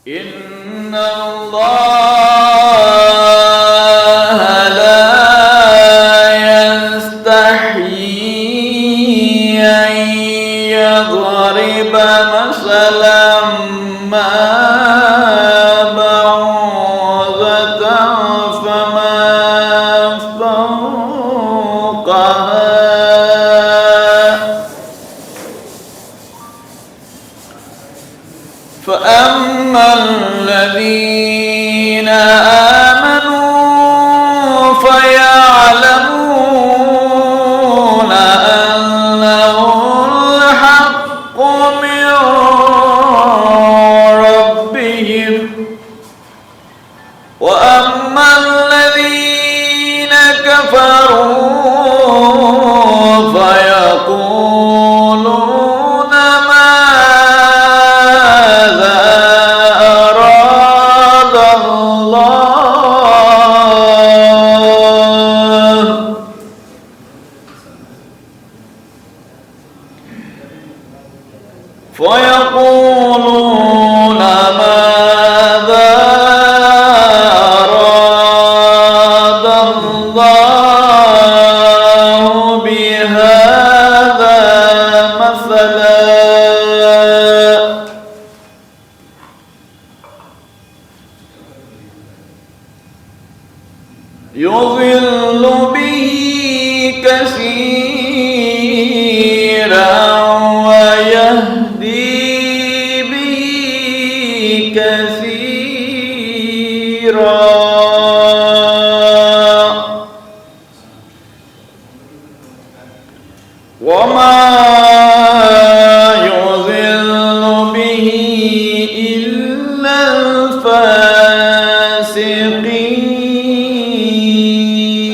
إن الله لا يستحيي أن يضرب مثلا ما بعوضة فما فوقها فأما الذين آمنوا فيعلمون أنه الحق من ربهم وأما الذين كفروا فيقولون ماذا أراد الله فيقولون ماذا أراد الله بهذا مثلا يضل به كثيرا ويهدي به كثيرا وما يضل به إلا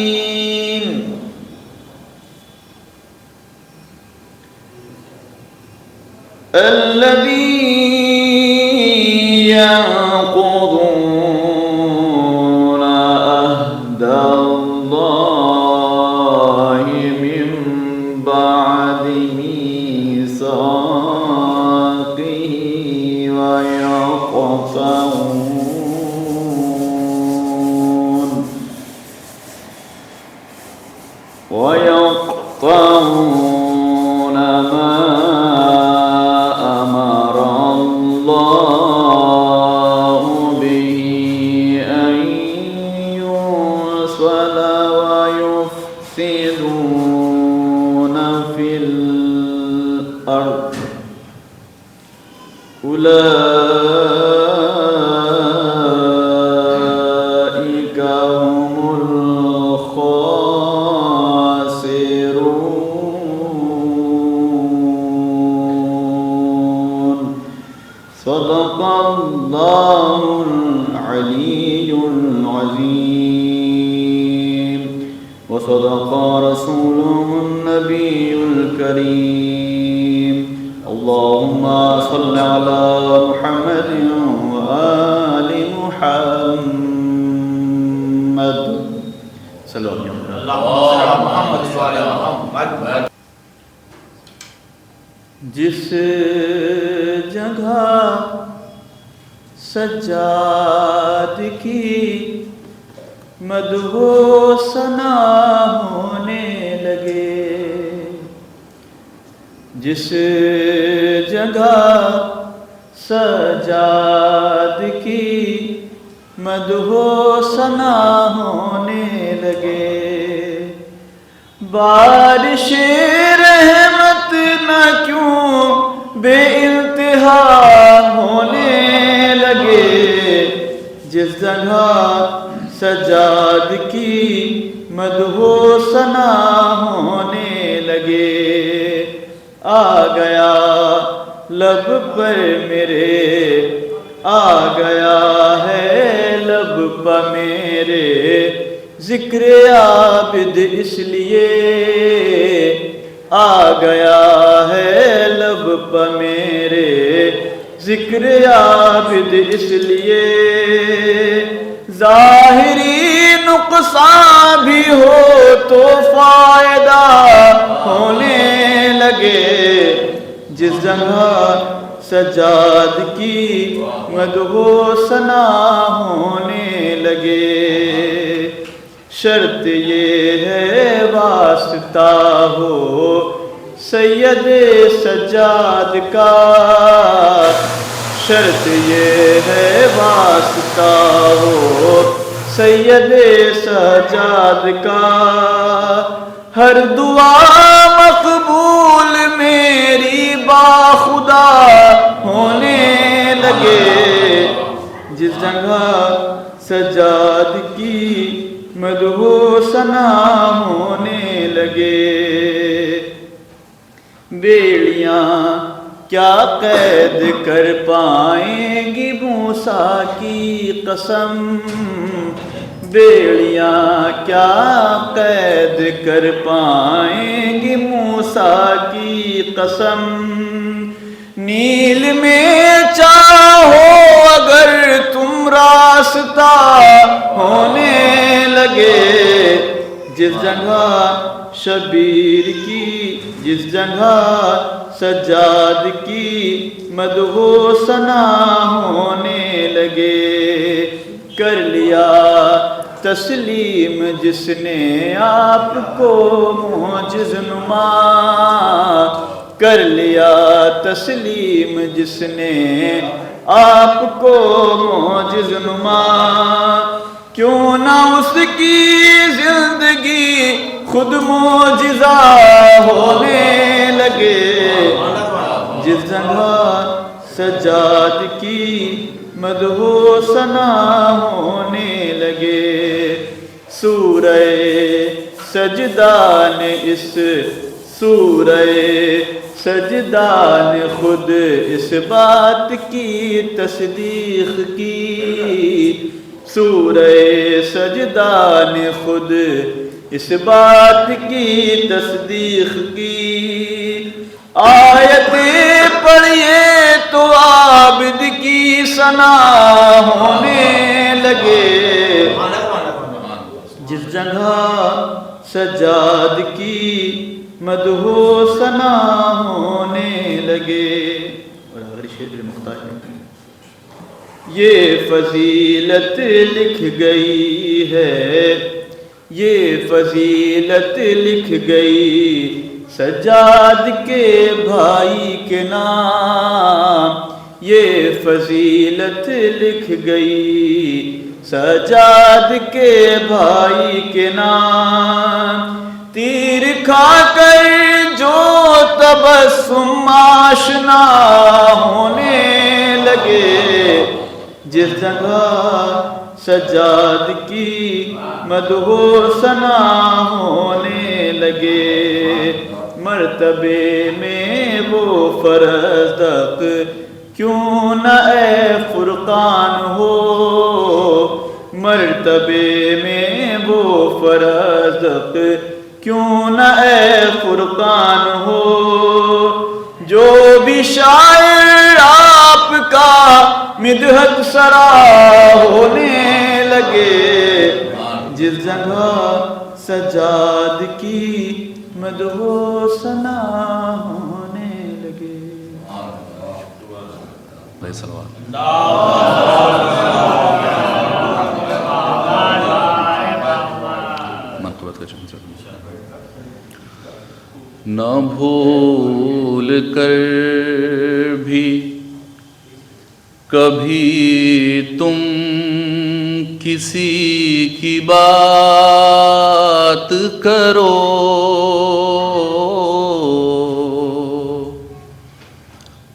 الفاسقين الذين ينقضون عهد الله من بعد ميثاقه ويقطعون ما أمر الله به أن يوصل ويفسدون في الأرض أولئك هم الخاسرون صدق الله العلي العظيم وصدق رسوله النبي الكريم اللهم صل على محمد وآل محمد صلى الله على محمد وآل محمد. جس جگہ سجاد کی مدح و ثنا ہونے لگے جس جگہ سجاد کی مدح و ثنا ہونے لگے بارش رحمت نہ کیوں بے انتہا ہونے لگے جس جگہ سجاد کی مدح و ثنا ہونے لگے آ گیا لب پر میرے آ گیا ہے لب پر میرے ذکر عابد اس لیے آ گیا ہے لب پر میرے ذکر عابد اس لیے ظاہری نقصان بھی ہو تو فائدہ ہونے لگے جس جگہ سجاد کی مدح و ثنا ہونے لگے۔ شرط یہ ہے واسطہ ہو سید سجاد کا، شرط یہ ہے واسطہ ہو سید سجاد کا۔ ہر دعا مقبول میری باخدا ہونے لگے، جس جگہ سجاد کی مدح و ثنا ہونے لگے۔ بیڑیاں کیا قید کر پائیں گی موسیٰ کی قسم، بیڑیاں کیا قید کر پائیں گی موسیٰ کی قسم۔ نیل میں چاہو اگر تم راستہ ہونے لگے، جس جگہ شبیر کی، جس جگہ سجاد کی مدح و ثنا ہونے لگے۔ کر لیا تسلیم جس نے آپ کو معجز نما، کر لیا تسلیم جس نے آپ کو معجز نما۔ کیوں نہ اس کی زندگی خود معجزہ ہونے لگے، جس جگہ سجاد کی مدح و ثنا ہونے لگے۔ سورہ سجدہ نے اس سورہ سجدہ نے خود اس بات کی تصدیق کی، سورہ سجدہ نے خود اس بات کی تصدیق کی۔ آیتیں پڑھیے تو عابد کی ثنا ہونے لگے، جس جگہ سجاد کی مدح و ثنا ہونے لگے۔ اور آخری شعر مختار ہے، یہ فضیلت لکھ گئی ہے، یہ فضیلت لکھ گئی سجاد کے بھائی کے نام، یہ فضیلت لکھ گئی سجاد کے بھائی کے نام۔ تیر کھا کر جو تبسم آشنا ہونے لگے، جس جگہ سجاد کی مدح و ثنا ہونے لگے۔ مرتبے میں وہ فرزدق کیوں نہ اے فرقان ہو، مرتبے میں وہ فرزدق کیوں نہ اے فرقان ہو۔ جو بھی شاعر آپ کا مدحت سرا ہونے لگے، جس جگہ سجاد کی مدح و ثنا ہونے لگے۔ نہ بھول کر بھی کبھی تم کسی کی بات کرو،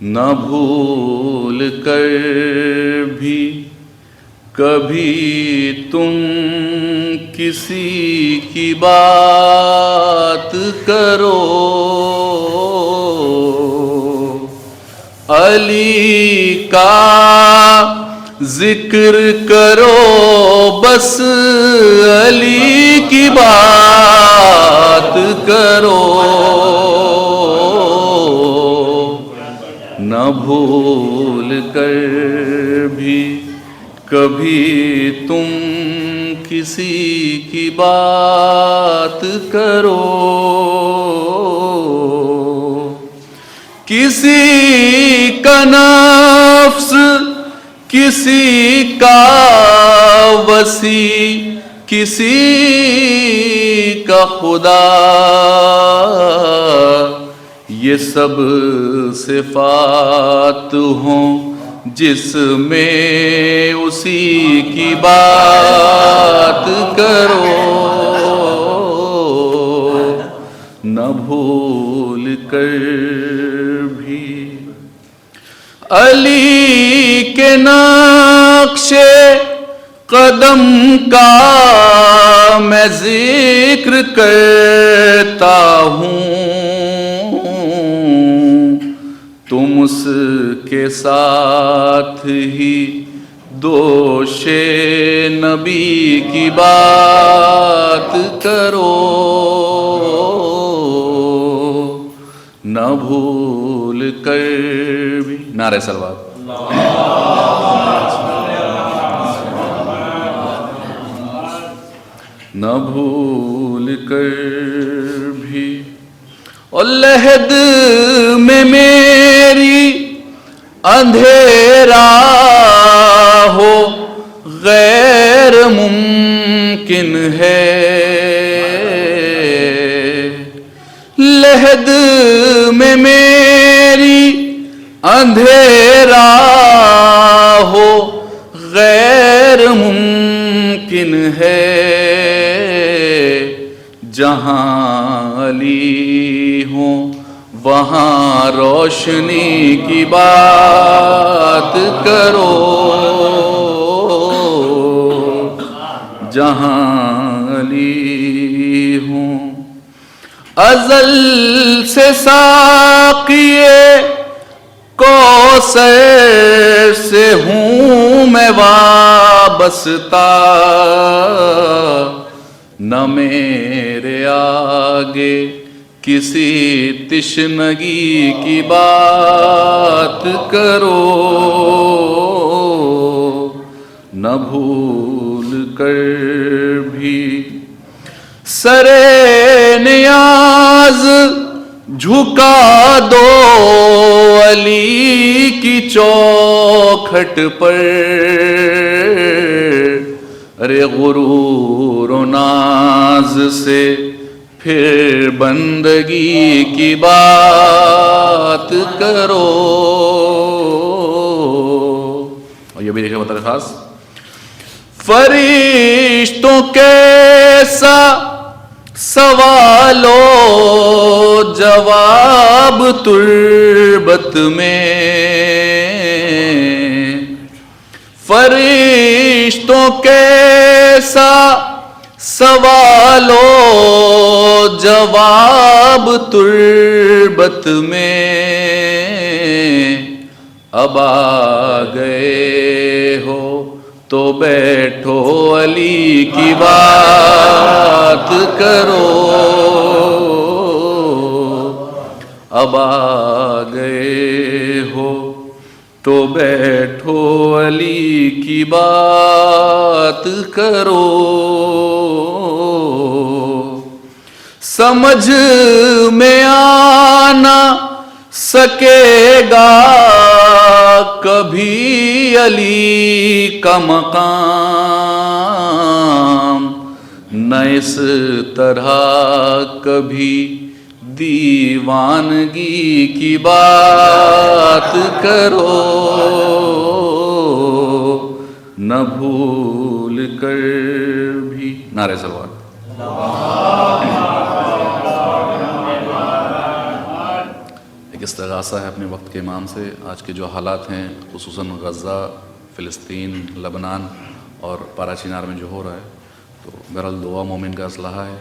نہ بھول کر بھی کبھی تم کسی کی بات کرو، علی کا ذکر کرو، بس علی کی بات کرو، نہ بھول کر بھی کبھی تم کسی کی بات کرو، کسی کا نفس کسی کا وسیع کسی کا خدا، یہ سب صفات ہوں جس میں اسی کی بات کرو، نہ بھول کر بھی علی کے نقش قدم کا میں ذکر کرتا ہوں، تم اس کے ساتھ ہی دوش نبی کی بات کرو، نہ بھول کر بھی نعرہ صلوات، نہ بھول کر بھی اور لحد میں میری اندھیرا ہو غیر ممکن ہے، لحد میں میری اندھیرا ہو غیر ممکن ہے، جہاں علی ہوں وہاں روشنی کی بات کرو، جہاں علی ہوں ازل سے ساقیے کوثر سے ہوں میں وابستہ، نہ میرے آگے کسی تشنگی کی بات کرو، نہ بھول کر بھی سرے نیاز جھکا دو علی کی چوکھٹ پر، ارے غرور و ناز سے پھر بندگی کی بات کرو، اور یہ بھی دیکھیں بتا رہے خاص فرشتوں کیسا سوال و جواب تربت میں، فرشتوں کیسا سوال و جواب تربت میں، اب آ گئے ہو تو بیٹھو علی کی بات کرو، اب آ گئے ہو تو بیٹھو علی کی بات کرو، سمجھ میں آنا سکے گا کبھی علی کا مقام، نہ اس طرح کبھی دیوانگی کی بات کرو، نہ بھول کر بھی نعرہ صلوات، ایک استغاثہ ہے اپنے وقت کے امام سے۔ آج کے جو حالات ہیں خصوصاً غزہ، فلسطین، لبنان اور پاراچینار میں جو ہو رہا ہے، تو بہرحال دعا مومن کا اسلحہ ہے،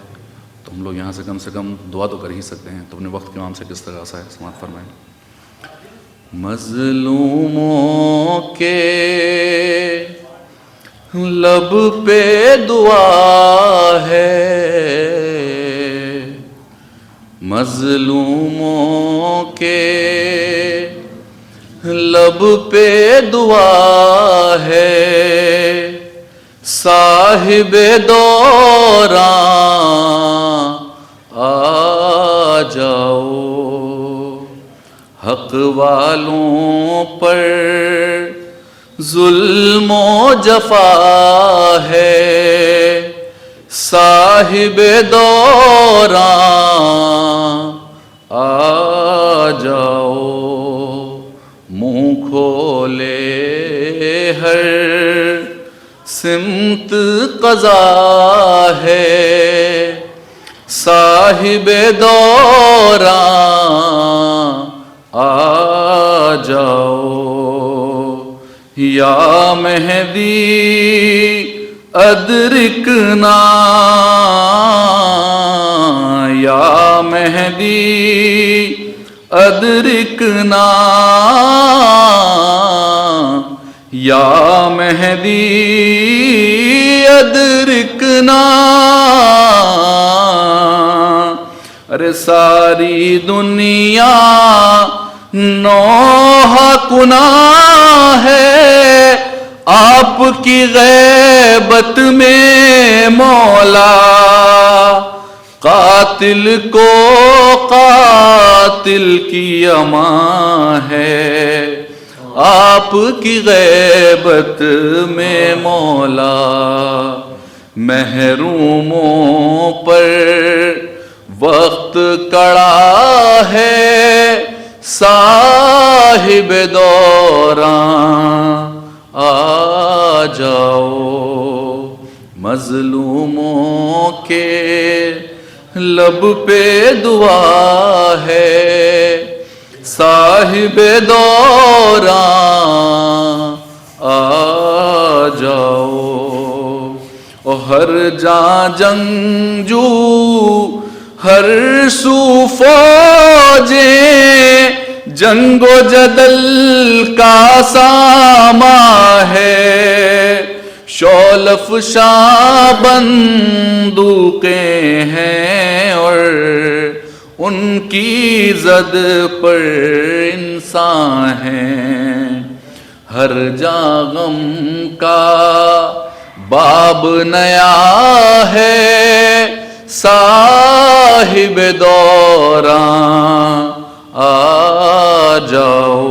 تو ہم لوگ یہاں سے کم دعا تو کر ہی سکتے ہیں۔ تو اپنے وقت کے امام سے ایک استغاثہ ہے، سماعت فرمائیں۔ مظلوموں کے لب پہ دعا ہے، مظلوموں کے لب پہ دعا ہے، صاحب دوران آ جاؤ، حق حق والوں پر ظلم و جفا ہے، صاحب دوراں آ جاؤ، منہ کھولے ہر سمت قضا ہے، صاحب دوراں آ جاؤ، یا مہدی ادرکنا، یا مہدی ادرکنا، یا مہدی ادرکنا۔ ارے ساری دنیا نوح کنا ہے، آپ کی غیبت میں مولا، قاتل کو قاتل کی امان ہے، آپ کی غیبت میں مولا، محروموں پر وقت کڑا ہے، صاحب دوراں آ جاؤ، مظلوموں کے لب پہ دعا ہے، صاحب دوراں آ جاؤ، اور ہر جاں جنگجو ہر سو فوجیں، جنگ و جدل کا ساما ہے، شعلہ افشاں بندوقیں ہیں، اور ان کی زد پر انسان ہیں، ہر جاں غم کا باب نیا ہے، صاحب دوراں آ جاؤ،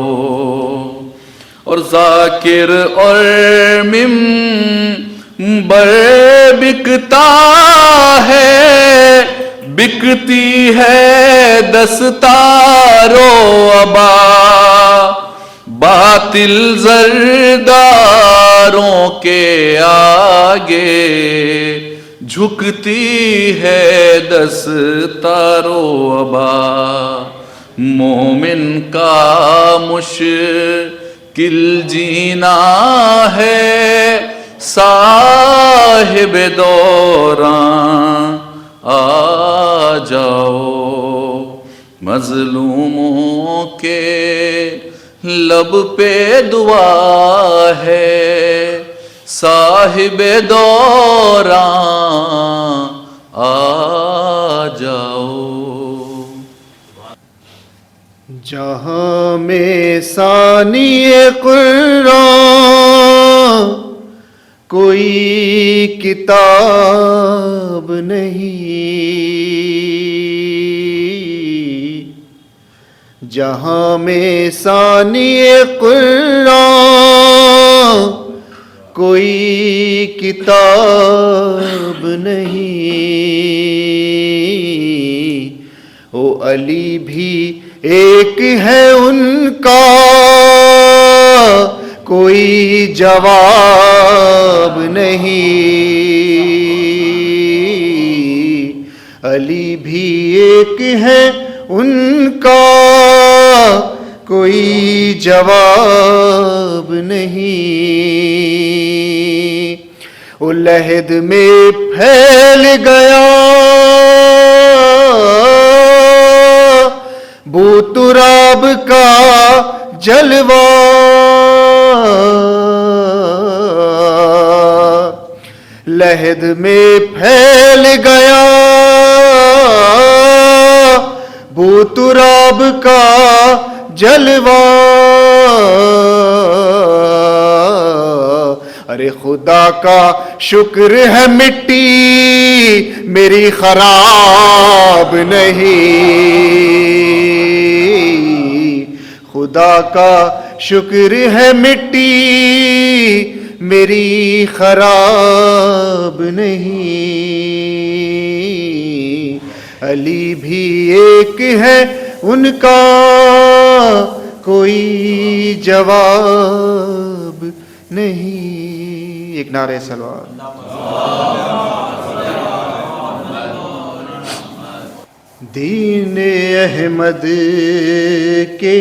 اور ذاکر اور ممبر بکتا ہے، بکتی ہے دستار و عبا، باطل زرداروں کے آگے جھکتی ہے دستار و عبا، مومن کا مشکل جینا ہے، صاحب دوراں آ جاؤ، مظلوموں کے لب پہ دعا ہے، صاحب دوراں آ جاؤ۔ جہاں میں ثانی قرآن کوئی کتاب نہیں، جہاں میں ثانی قرآن کوئی کتاب نہیں، او علی بھی ایک ہے ان کا کوئی جواب نہیں، علی بھی ایک ہے ان کا کوئی جواب نہیں، وہ لحد میں پھیل گیا بو تراب کا جلوہ، لحد میں پھیل گیا بو تراب کا جلوہ، ارے خدا کا شکر ہے مٹی میری خراب نہیں، خدا کا شکر ہے مٹی میری خراب نہیں، علی بھی ایک ہے ان کا کوئی جواب نہیں. ایک نعرہ صلوات. دین احمد کے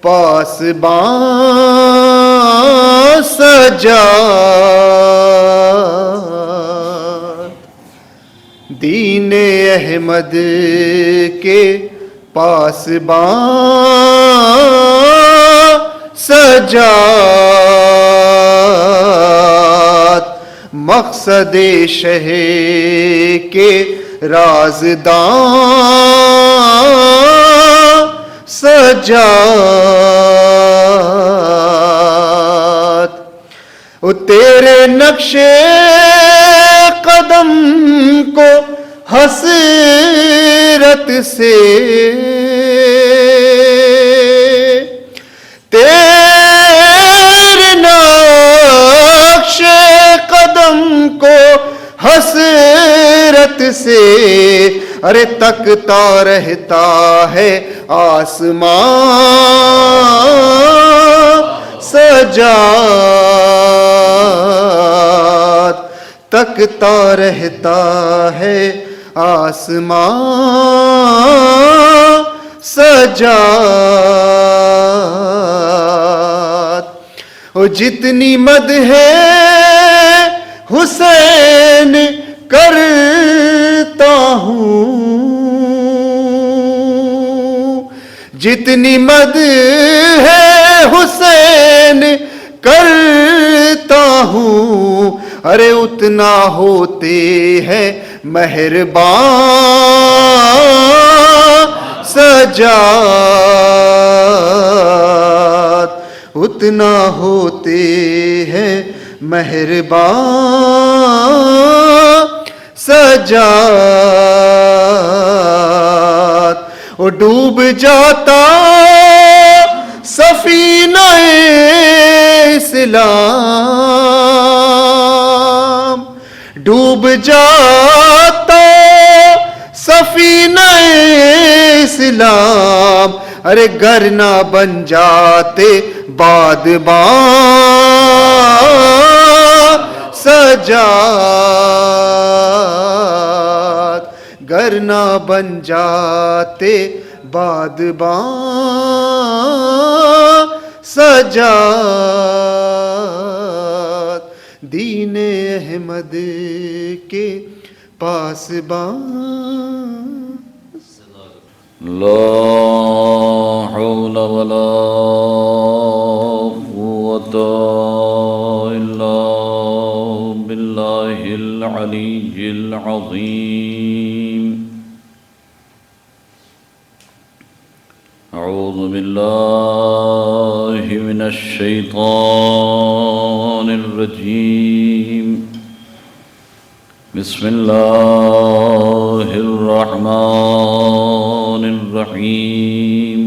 پاسباں سجاد، دین احمد کے پاسباں سجاد، مقصد شہ کے رازداں سجاد. وہ تیرے نقش قدم کو حسرت سے تیرے نقش قدم کو حسرت سے ارے تکتا رہتا ہے آسمان سجاد، تکتا رہتا ہے آسمان سجاد. وہ جتنی مدح ہے حسین کرتا ہوں، جتنی مدح ہے حسین کرتا ہوں، ارے اتنا ہوتے ہیں مہربان سجاد، اتنا ہوتے ہیں مہربان سجاد. وہ ڈوب جاتا سفینہ اسلام، ڈوب جاتا سفینہ اسلام، ارے گر نہ بن جاتے بادبان سجاد، گر نہ بن جاتے بادبان سجاد. دین احمد کے پاسبان. لا حول ولا قوة إلا بالله العلي العظيم. أعوذ بالله من الشيطان الرجيم. بسم الله الرحمن الرحيم.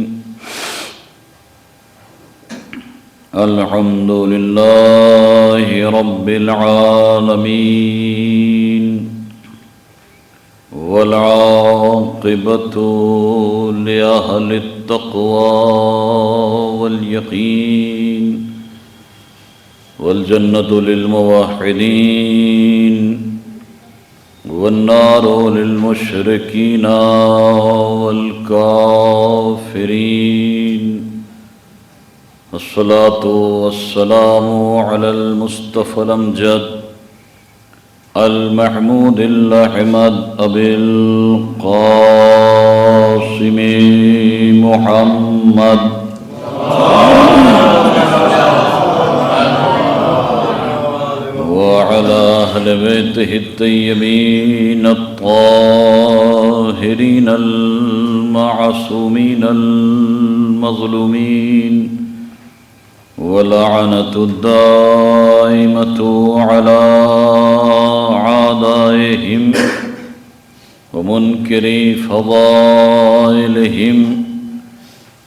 الحمد لله رب العالمين، والعاقبة لأهل التقوى واليقين، والجنة للموحدين، والنار للمشركين والكافرين. الصلاة والسلام على المصطفى الأمجد المحمود الأحمد أبي القاسم محمد وعلى أهل بيته الطيبين الطاهرين المعصومين المظلومين، ولعنة الدائمة على أعدائهم ومنكري فضائلهم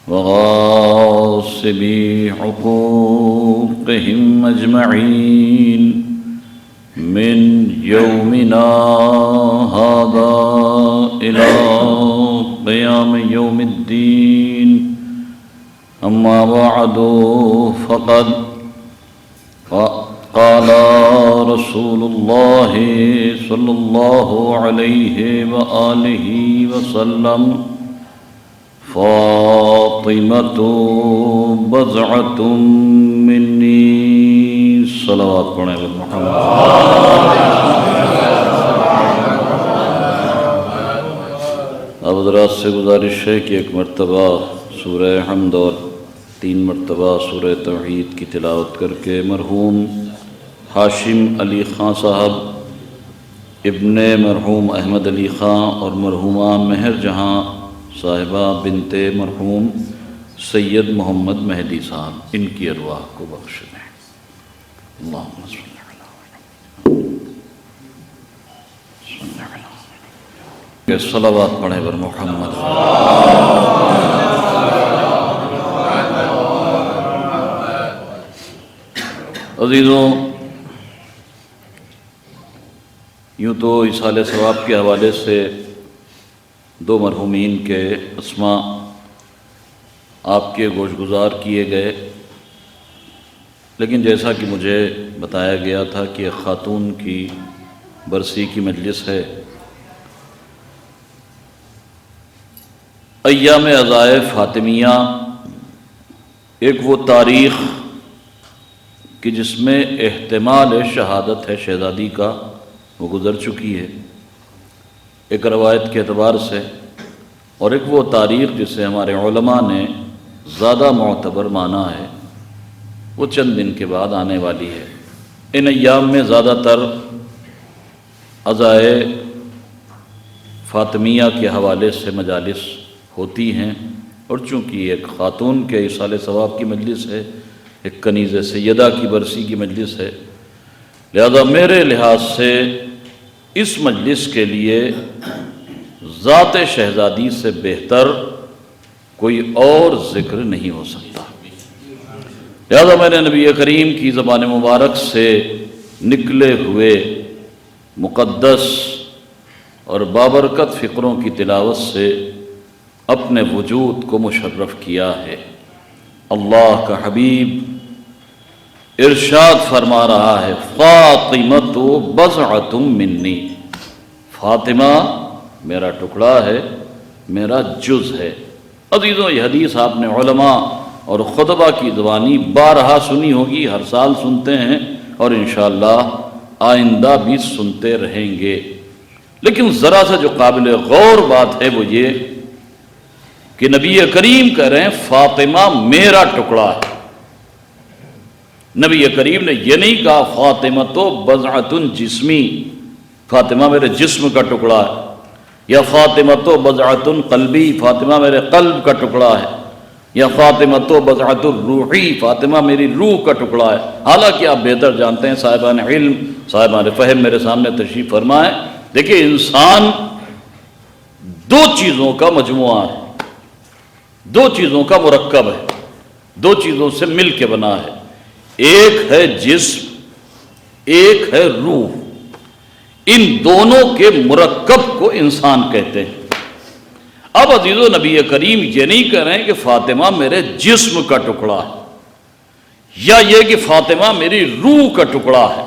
وغاصبي حقوقهم أجمعين من يومنا هذا إلى قيام يوم الدين. أما بعد فقد قال رسول الله صلى الله عليه وآله وسلم: فاطمة بضعة مني. صلوات پڑھیں محمد. اب حضرات سے گزارش ہے کہ ایک مرتبہ سورہ حمد اور 3 مرتبہ سورہ توحید کی تلاوت کر کے مرحوم ہاشم علی خان صاحب ابن مرحوم احمد علی خان اور مرحومہ مہر جہاں صاحبہ بنت مرحوم سید محمد مہدی صاحب ان کی ارواح کو بخش دیں. اللہم صلی اللہ علیہ وسلم. صلوات پڑھیں بر محمد. عزیزوں، یوں تو ایصال ثواب کے حوالے سے 2 مرحومین کے اسماء آپ کے گوش گزار کیے گئے، لیکن جیسا کہ مجھے بتایا گیا تھا کہ ایک خاتون کی برسی کی مجلس ہے. ایام عزائے فاطمیہ ایک وہ تاریخ کہ جس میں احتمال شہادت ہے شہزادی کا، وہ گزر چکی ہے ایک روایت کے اعتبار سے، اور ایک وہ تاریخ جسے ہمارے علماء نے زیادہ معتبر مانا ہے، وہ چند دن کے بعد آنے والی ہے. ان ایام میں زیادہ تر عزائے فاطمیہ کے حوالے سے مجالس ہوتی ہیں، اور چونکہ ایک خاتون کے ایصال ثواب کی مجلس ہے، ایک کنیز سیدہ کی برسی کی مجلس ہے، لہذا میرے لحاظ سے اس مجلس کے لیے ذات شہزادی سے بہتر کوئی اور ذکر نہیں ہو سکتا. لہذا میں نے نبی کریم کی زبان مبارک سے نکلے ہوئے مقدس اور بابرکت فقروں کی تلاوت سے اپنے وجود کو مشرف کیا ہے. اللہ کا حبیب ارشاد فرما رہا ہے: فاطمۃ بضعۃ منی. فاطمہ میرا ٹکڑا ہے، میرا جز ہے. عزیزوں، یہ حدیث آپ نے علماء اور خطبہ کی زبانی بارہا سنی ہوگی، ہر سال سنتے ہیں اور انشاءاللہ آئندہ بھی سنتے رہیں گے. لیکن ذرا سا جو قابل غور بات ہے وہ یہ کہ نبی کریم کہہ رہے ہیں فاطمہ میرا ٹکڑا ہے. نبی کریم نے یہ نہیں کہا فاطمہ تو بضعۃ جسمی، فاطمہ میرے جسم کا ٹکڑا ہے، یا فاطمہ تو بضعۃ قلبی، فاطمہ میرے قلب کا ٹکڑا ہے، یا فاطمہ تو بضعۃ الروحی، فاطمہ میری روح کا ٹکڑا ہے. حالانکہ آپ بہتر جانتے ہیں، صاحبان علم صاحبان فہم میرے سامنے تشریف فرمائیں. دیکھیں، انسان 2 چیزوں کا مجموعہ ہے، 2 چیزوں کا مرکب ہے، 2 چیزوں سے مل کے بنا ہے. ایک ہے جسم، ایک ہے روح. ان دونوں کے مرکب کو انسان کہتے ہیں. اب عزیزو، نبی کریم یہ نہیں کہہ رہے ہیں کہ فاطمہ میرے جسم کا ٹکڑا ہے یا یہ کہ فاطمہ میری روح کا ٹکڑا ہے،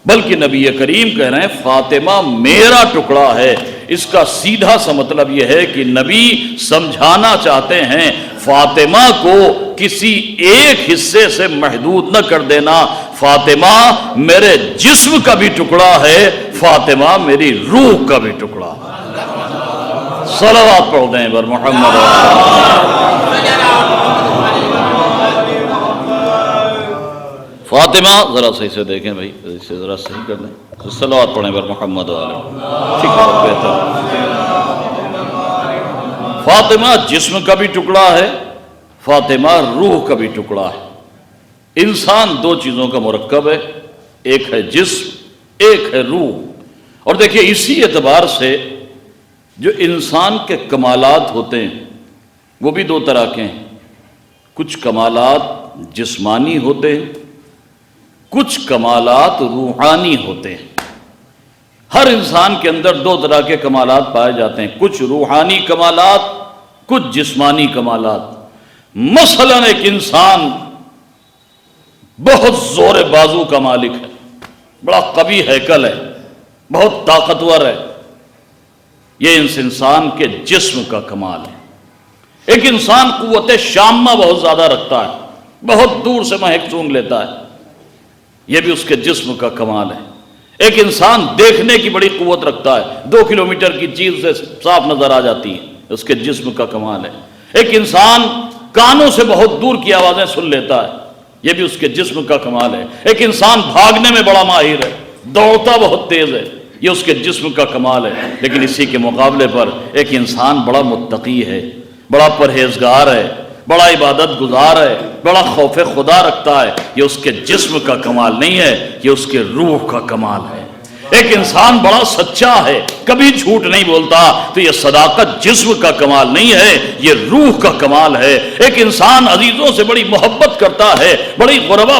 بلکہ نبی کریم کہہ رہے ہیں فاطمہ میرا ٹکڑا ہے. اس کا سیدھا سا مطلب یہ ہے کہ نبی سمجھانا چاہتے ہیں فاطمہ کو کسی ایک حصے سے محدود نہ کر دینا. فاطمہ میرے جسم کا بھی ٹکڑا ہے، فاطمہ میری روح کا بھی ٹکڑا ہے. صلوات پڑھ دیں بر محمد. فاطمہ ذرا صحیح سے دیکھیں بھائی، اسے ذرا صحیح کر دیں. صلوات پڑھیں بر محمد والے. ٹھیک ہے، بہتر. فاطمہ جسم کا بھی ٹکڑا ہے، فاطمہ روح کا بھی ٹکڑا ہے. انسان 2 چیزوں کا مرکب ہے، ایک ہے جسم، ایک ہے روح. اور دیکھیں، اسی اعتبار سے جو انسان کے کمالات ہوتے ہیں وہ بھی 2 طرح کے ہیں. کچھ کمالات جسمانی ہوتے ہیں، کچھ کمالات روحانی ہوتے ہیں۔ ہر انسان کے اندر دو طرح کے کمالات پائے جاتے ہیں، کچھ روحانی کمالات، کچھ جسمانی کمالات۔ مثلا ایک انسان بہت زور بازو کا مالک ہے، بڑا قوی ہیکل ہے، بہت طاقتور ہے، یہ اس انسان کے جسم کا کمال ہے۔ ایک انسان قوت شامہ بہت زیادہ رکھتا ہے، بہت دور سے مہک سونگھ لیتا ہے، یہ بھی اس کے جسم کا کمال ہے۔ ایک انسان دیکھنے کی بڑی قوت رکھتا ہے، 2 کلومیٹر کی چیز سے صاف نظر آ جاتی ہے، اس کے جسم کا کمال ہے۔ ایک انسان کانوں سے بہت دور کی آوازیں سن لیتا ہے، یہ بھی اس کے جسم کا کمال ہے۔ ایک انسان بھاگنے میں بڑا ماہر ہے، دوڑتا بہت تیز ہے، یہ اس کے جسم کا کمال ہے۔ لیکن اسی کے مقابلے پر ایک انسان بڑا متقی ہے، بڑا پرہیزگار ہے، بڑا عبادت گزار ہے، بڑا خوف خدا رکھتا ہے، یہ اس کے جسم کا کمال نہیں ہے، یہ اس کے روح کا کمال ہے۔ ایک انسان بڑا سچا ہے، کبھی جھوٹ نہیں بولتا، تو یہ صداقت جسم کا کمال نہیں ہے، یہ روح کا کمال ہے۔ ایک انسان عزیزوں سے بڑی محبت کرتا ہے، بڑی غربا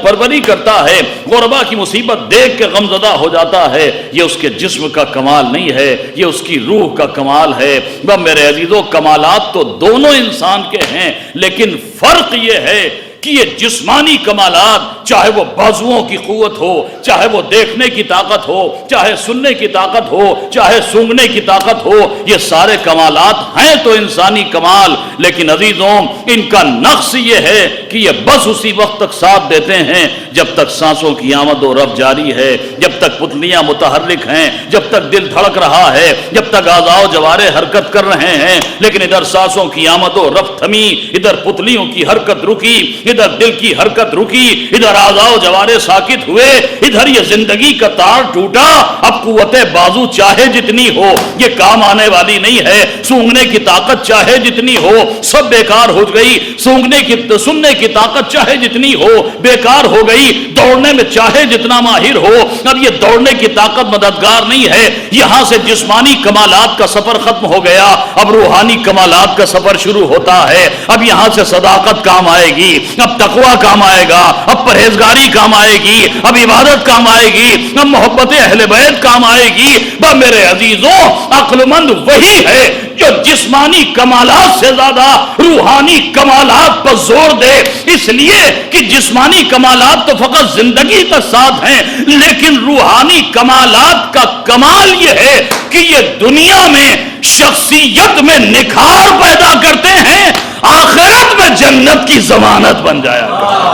پروری کرتا ہے، غربا کی مصیبت دیکھ کے غمزدہ ہو جاتا ہے، یہ اس کے جسم کا کمال نہیں ہے، یہ اس کی روح کا کمال ہے۔ میرے عزیزوں، کمالات تو دونوں انسان کے ہیں، لیکن فرق یہ ہے کہ یہ جسمانی کمالات، چاہے وہ بازوؤں کی قوت ہو، چاہے وہ دیکھنے کی طاقت ہو، چاہے سننے کی طاقت ہو، چاہے سونگھنے کی طاقت ہو، یہ سارے کمالات ہیں تو انسانی کمال، لیکن عزیزوں ان کا نقص یہ ہے کہ یہ بس اسی وقت تک ساتھ دیتے ہیں جب تک سانسوں کی آمد و رفت جاری ہے، جب تک پتلیاں متحرک ہیں، جب تک دل دھڑک رہا ہے، جب تک اعضاء و جوارح حرکت کر رہے ہیں۔ لیکن ادھر سانسوں کی آمد و رفت تھمی، ادھر پتلیوں کی حرکت رکی، ادھر دل کی حرکت رکی، ادھر اعضاء و جوارح ساکت ہوئے، ادھر یہ زندگی کا تار ٹوٹا۔ اب قوت بازو چاہے جتنی ہو یہ کام آنے والی نہیں ہے، سونگنے کی طاقت چاہے جتنی ہو سب بیکار ہو گئی، سننے کی طاقت چاہے جتنی ہو بیکار ہو گئی، دوڑنے میں چاہے جتنا ماہر ہو اب یہ دوڑنے کی طاقت مددگار نہیں ہے۔ یہاں سے جسمانی کمالات کا سفر ختم ہو گیا، اب روحانی کمالات کا سفر شروع ہوتا ہے۔ اب یہاں سے صداقت کام آئے گی، اب تقوی کام آئے گا، اب پرہیزگاری کام آئے گی، اب عبادت کام آئے گی، اب محبت اہل بیت کام آئے گی۔ میرے عزیزوں، عقل مند وہی ہے جو جسمانی کمالات سے زیادہ روحانی کمالات پر زور دے، اس لیے کہ جسمانی کمالات تو فقط زندگی کا ساتھ ہیں، لیکن روحانی کمالات کا کمال یہ ہے کہ یہ دنیا میں شخصیت میں نکھار پیدا کرتے ہیں، آخرت میں جنت کی ضمانت بن جایا کرتا۔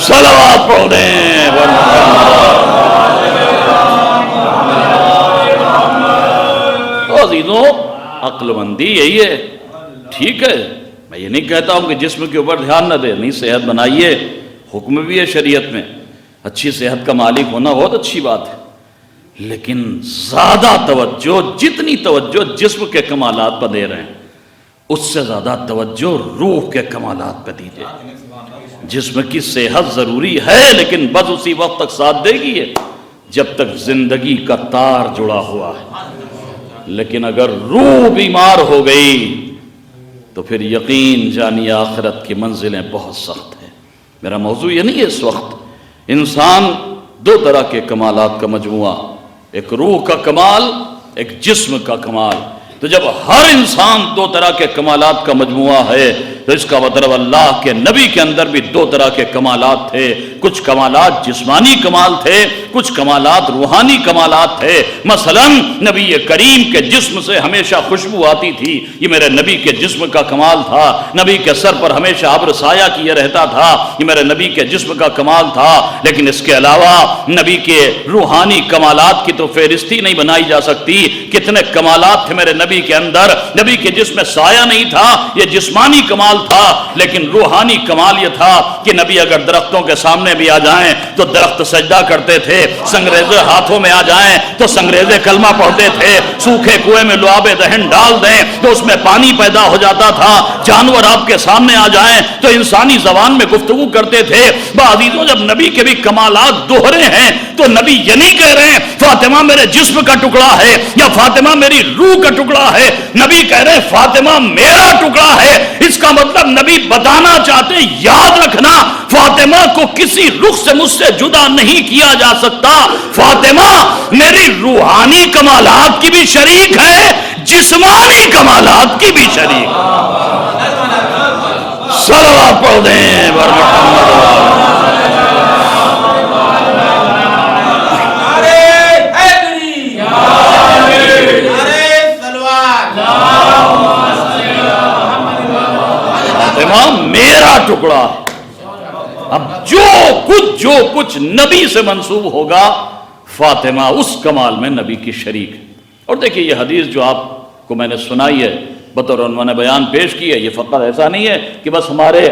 صلوات پڑھ دیں۔ عزیزوں، عقل مندی یہی ہے۔ ٹھیک ہے، میں یہ نہیں کہتا ہوں کہ جسم کے اوپر دھیان نہ دے، نہیں، صحت بنائیے، حکم بھی ہے شریعت میں، اچھی صحت کا مالک ہونا بہت اچھی بات ہے، لیکن زیادہ توجہ، جتنی توجہ جسم کے کمالات پر دے رہے ہیں اس سے زیادہ توجہ روح کے کمالات پہ دیجیے۔ جسم کی صحت ضروری ہے لیکن بس اسی وقت تک ساتھ دے گی ہے جب تک زندگی کا تار جڑا ہوا ہے، لیکن اگر روح بیمار ہو گئی تو پھر یقین جانی آخرت کی منزلیں بہت سخت ہیں۔ میرا موضوع یہ نہیں ہے اس وقت، انسان دو طرح کے کمالات کا مجموعہ، ایک روح کا کمال، ایک جسم کا کمال۔ تو جب ہر انسان دو طرح کے کمالات کا مجموعہ ہے تو اس کا مطلب اللہ کے نبی کے اندر بھی دو طرح کے کمالات تھے، کچھ کمالات جسمانی کمال تھے، کچھ کمالات روحانی کمالات تھے۔ مثلا نبی کریم کے جسم سے ہمیشہ خوشبو آتی تھی، یہ میرے نبی کے جسم کا کمال تھا۔ نبی کے سر پر ہمیشہ ابر سایہ کیے رہتا تھا، یہ میرے نبی کے جسم کا کمال تھا۔ لیکن اس کے علاوہ نبی کے روحانی کمالات کی تو فہرستی نہیں بنائی جا سکتی، کتنے کمالات تھے میرے نبی کے اندر۔ نبی کے جسم میں سایہ نہیں تھا، یہ جسمانی کمال تھا، لیکن روحانی کمال یہ تھا کہ نبی اگر درختوں کے سامنے بھی آ جائیں تو درخت سجدہ کرتے تھے، سنگریزے ہاتھوں میں آ جائیں تو سنگریزے کلمہ پڑھتے تھے، سوکھے کنویں میں لعاب دہن ڈال دیں تو اس میں پانی پیدا ہو جاتا تھا، جانور آپ کے سامنے آ جائیں تو انسانی زبان میں گفتگو کرتے تھے۔ عزیزوں، جب نبی کے بھی کمالات دوہرے ہیں تو نبی یہ نہیں کہہ رہے ہیں فاطمہ میرے جسم کا ٹکڑا ہے یا فاطمہ میری روح کا ٹکڑا ہے، نبی کہہ رہے ہیں فاطمہ میرا ٹکڑا ہے۔ اس کا مطلب نبی بتانا چاہتے ہیں، یاد رکھنا فاطمہ کو کسی رخ سے مجھ سے جدا نہیں کیا جا سکتا، فاطمہ میری روحانی کمالات کی بھی شریک ہے، جسمانی کمالات کی بھی شریک ہے۔ صلوات پڑھ دیں بر محمد۔ میرا ٹکڑا ہے۔ اب جو کچھ نبی سے منسوب ہوگا فاطمہ اس کمال میں نبی کی شریک ہے۔ اور دیکھیں یہ حدیث جو آپ کو میں نے سنائی ہے بطور عنوان بیان پیش کی ہے، یہ فقط ایسا نہیں ہے کہ بس ہمارے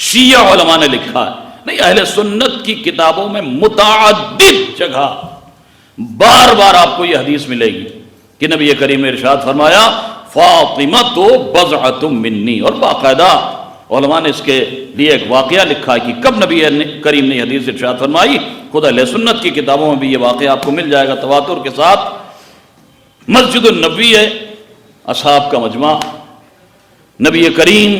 شیعہ علماء نے لکھا ہے، نہیں، اہل سنت کی کتابوں میں متعدد جگہ بار بار آپ کو یہ حدیث ملے گی کہ نبی کریم نے ارشاد فرمایا فاطمہ تو بضعۃ منی، اور باقاعدہ علماء نے اس کے لیے ایک واقعہ لکھا ہے کہ کب نبی کریم نے یہ حدیث ارشاد فرمائی۔ خود اہل سنت کی کتابوں میں بھی یہ واقعہ آپ کو مل جائے گا تواتر کے ساتھ۔ مسجد النبوی ہے، اصحاب کا مجمع، نبی کریم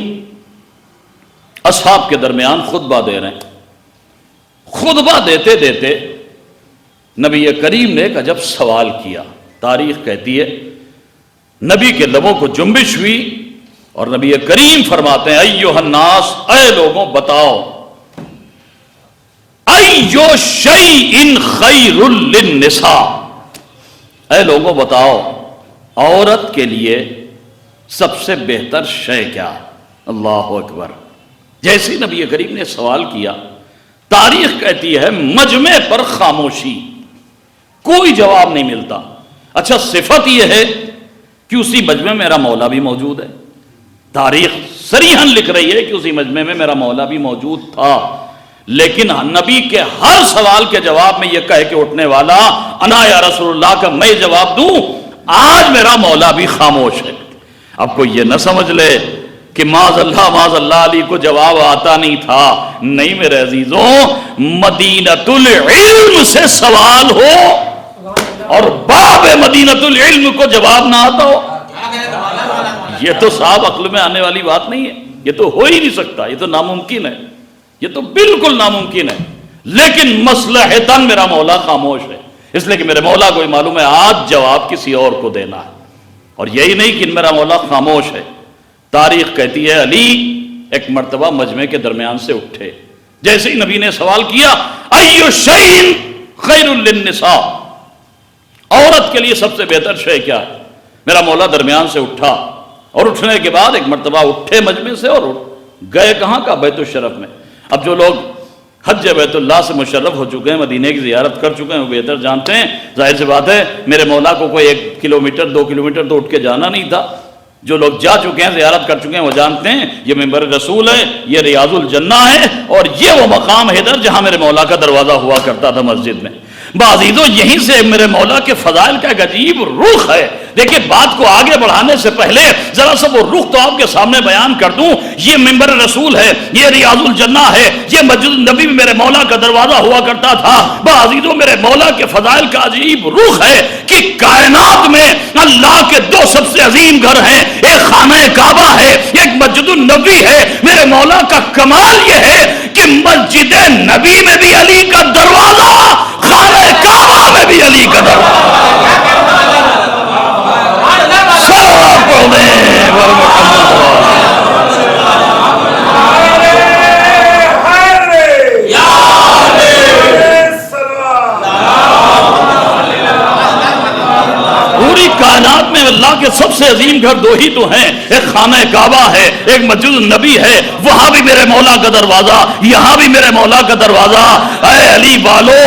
اصحاب کے درمیان خطبہ دے رہے ہیں۔ خطبہ دیتے دیتے نبی کریم نے ایک عجب سوال کیا۔ تاریخ کہتی ہے نبی کے لبوں کو جنبش ہوئی اور نبی کریم فرماتے ہیں ایھا الناس، اے لوگوں بتاؤ، ایو شیء خیر للنساء، اے لوگوں بتاؤ عورت کے لیے سب سے بہتر شے کیا؟ اللہ اکبر۔ جیسے نبی کریم نے سوال کیا، تاریخ کہتی ہے مجمع پر خاموشی، کوئی جواب نہیں ملتا۔ اچھا صفت یہ ہے کہ اسی مجمع میں میرا مولا بھی موجود ہے، تاریخ صریحاً لکھ رہی ہے کہ اسی مجمع میں میرا مولا بھی موجود تھا، لیکن نبی کے ہر سوال کے جواب میں یہ کہہ کے اٹھنے والا انا یا رسول اللہ کا میں جواب دوں، آج میرا مولا بھی خاموش ہے۔ اب کوئی یہ نہ سمجھ لے کہ معاذ اللہ علی کو جواب آتا نہیں تھا، نہیں میرے عزیزوں، مدینۃ العلم سے سوال ہو اور باب مدینۃ العلم کو جواب نہ آتا ہو، یہ تو صاحب عقل میں آنے والی بات نہیں ہے، یہ تو ہو ہی نہیں سکتا، یہ تو ناممکن ہے، یہ تو بالکل ناممکن ہے۔ لیکن مصلحتاً میرا مولا خاموش ہے، اس لیے کہ میرے مولا کو معلوم ہے آج جواب کسی اور کو دینا ہے، اور یہی نہیں کہ میرا مولا خاموش ہے۔ تاریخ کہتی ہے علی ایک مرتبہ مجمع کے درمیان سے اٹھے، جیسے ہی نبی نے سوال کیا ایو شیء خیر للنساء، عورت کے لیے سب سے بہتر شے کیا ہے؟ میرا مولا درمیان سے اٹھا، اور اٹھنے کے بعد ایک مرتبہ اٹھے مجمع سے اور گئے کہاں کا؟ بیت الشرف میں۔ اب جو لوگ حج بیت اللہ سے مشرف ہو چکے ہیں، مدینے کی زیارت کر چکے ہیں، وہ بہتر جانتے ہیں، ظاہر سی بات ہے میرے مولا کو کوئی 1 کلومیٹر 2 کلومیٹر تو اٹھ کے جانا نہیں تھا۔ جو لوگ جا چکے ہیں، زیارت کر چکے ہیں، وہ جانتے ہیں یہ منبر رسول ہے، یہ ریاض الجنہ ہے، اور یہ وہ مقام ہے ادھر جہاں میرے مولا کا دروازہ ہوا کرتا تھا مسجد میں۔ بعزیزوں یہیں سے میرے مولا کے فضائل کا ایک عجیب رخ ہے۔ دیکھیں بات کو آگے بڑھانے سے پہلے ذرا سا وہ رخ تو آپ کے سامنے بیان کر دوں۔ یہ منبر رسول ہے، یہ ریاض الجنہ ہے، یہ مسجد النبی میں میرے مولا کا دروازہ ہوا کرتا تھا۔ بعزیزوں میرے مولا کے فضائل کا عجیب رخ ہے کہ کائنات میں اللہ کے 2 سب سے عظیم گھر ہیں، ایک خانہ کعبہ ہے، ایک مسجد النبی ہے۔ میرے مولا کا کمال یہ ہے کہ مسجد نبی میں بھی علی کا دروازہ، خانہ کعبہ میں بھی علی کا دروازہ۔ پوری کائنات میں اللہ کے سب سے عظیم گھر 2 ہی تو ہیں، ایک خانہ کعبہ ہے، ایک مسجد النبی ہے، وہاں بھی میرے مولا کا دروازہ، یہاں بھی میرے مولا کا دروازہ۔ اے علی والو،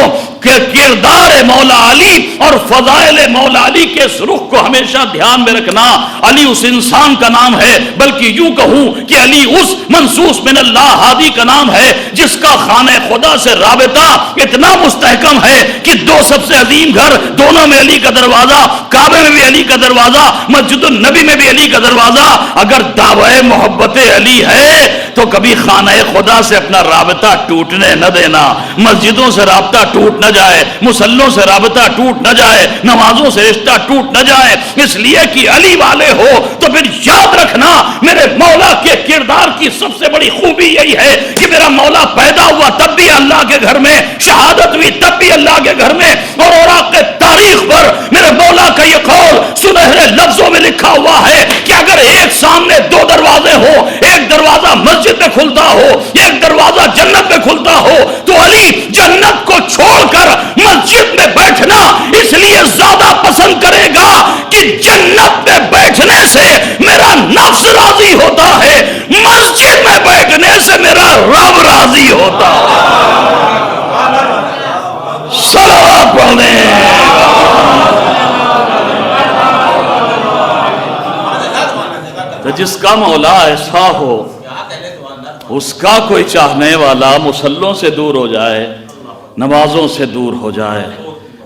کہ کردار مولا علی اور فضائل مولا علی کے اس رخ کو ہمیشہ دھیان میں رکھنا. علی اس انسان کا نام ہے، بلکہ یوں کہوں کہ علی اس منصوص من اللہ ہادی کا نام ہے جس کا خانہ خدا سے رابطہ اتنا مستحکم ہے کہ دو سب سے عظیم گھر، دونوں میں علی کا دروازہ، کعبے میں بھی علی کا دروازہ، مسجد النبی میں بھی علی کا دروازہ. اگر دعوی محبت علی ہے تو کبھی خانہ خدا سے اپنا رابطہ ٹوٹنے نہ دینا، مسجدوں سے رابطہ ٹوٹ نہ جائے، مصلوں سے رابطہ ٹوٹ نہ جائے، نمازوں سے رشتہ ٹوٹ نہ جائے. اس لیے کہ علی والے ہو تو پھر یاد رکھنا میرے مولا کے کردار کی سب سے بڑی خوبی یہی ہے کہ میرا مولا پیدا ہوا تب بھی اللہ کے گھر میں، شہادت ہوئی تب بھی اللہ کے گھر میں، اور اوراق تاریخ پر میرے مولا کا یہ قول سنہرے لفظوں میں لکھا ہوا ہے کہ اگر ایک سامنے دو دروازے ہو، ایک دروازہ مسجد میں کھلتا ہو، ایک دروازہ جنت میں کھلتا ہو، تو علی جنت کو چھوڑ کر مسجد میں بیٹھنا اس لیے زیادہ پسند کرے گا کہ جنت میں بیٹھنے سے میرا نفس راضی ہوتا ہے، مسجد میں بیٹھنے سے میرا رب راضی ہوتا ہے. صلوات پڑھیں. تو جس کا مولا ایسا ہو، اس کا کوئی چاہنے والا مصلوں سے دور ہو جائے، نمازوں سے دور ہو جائے،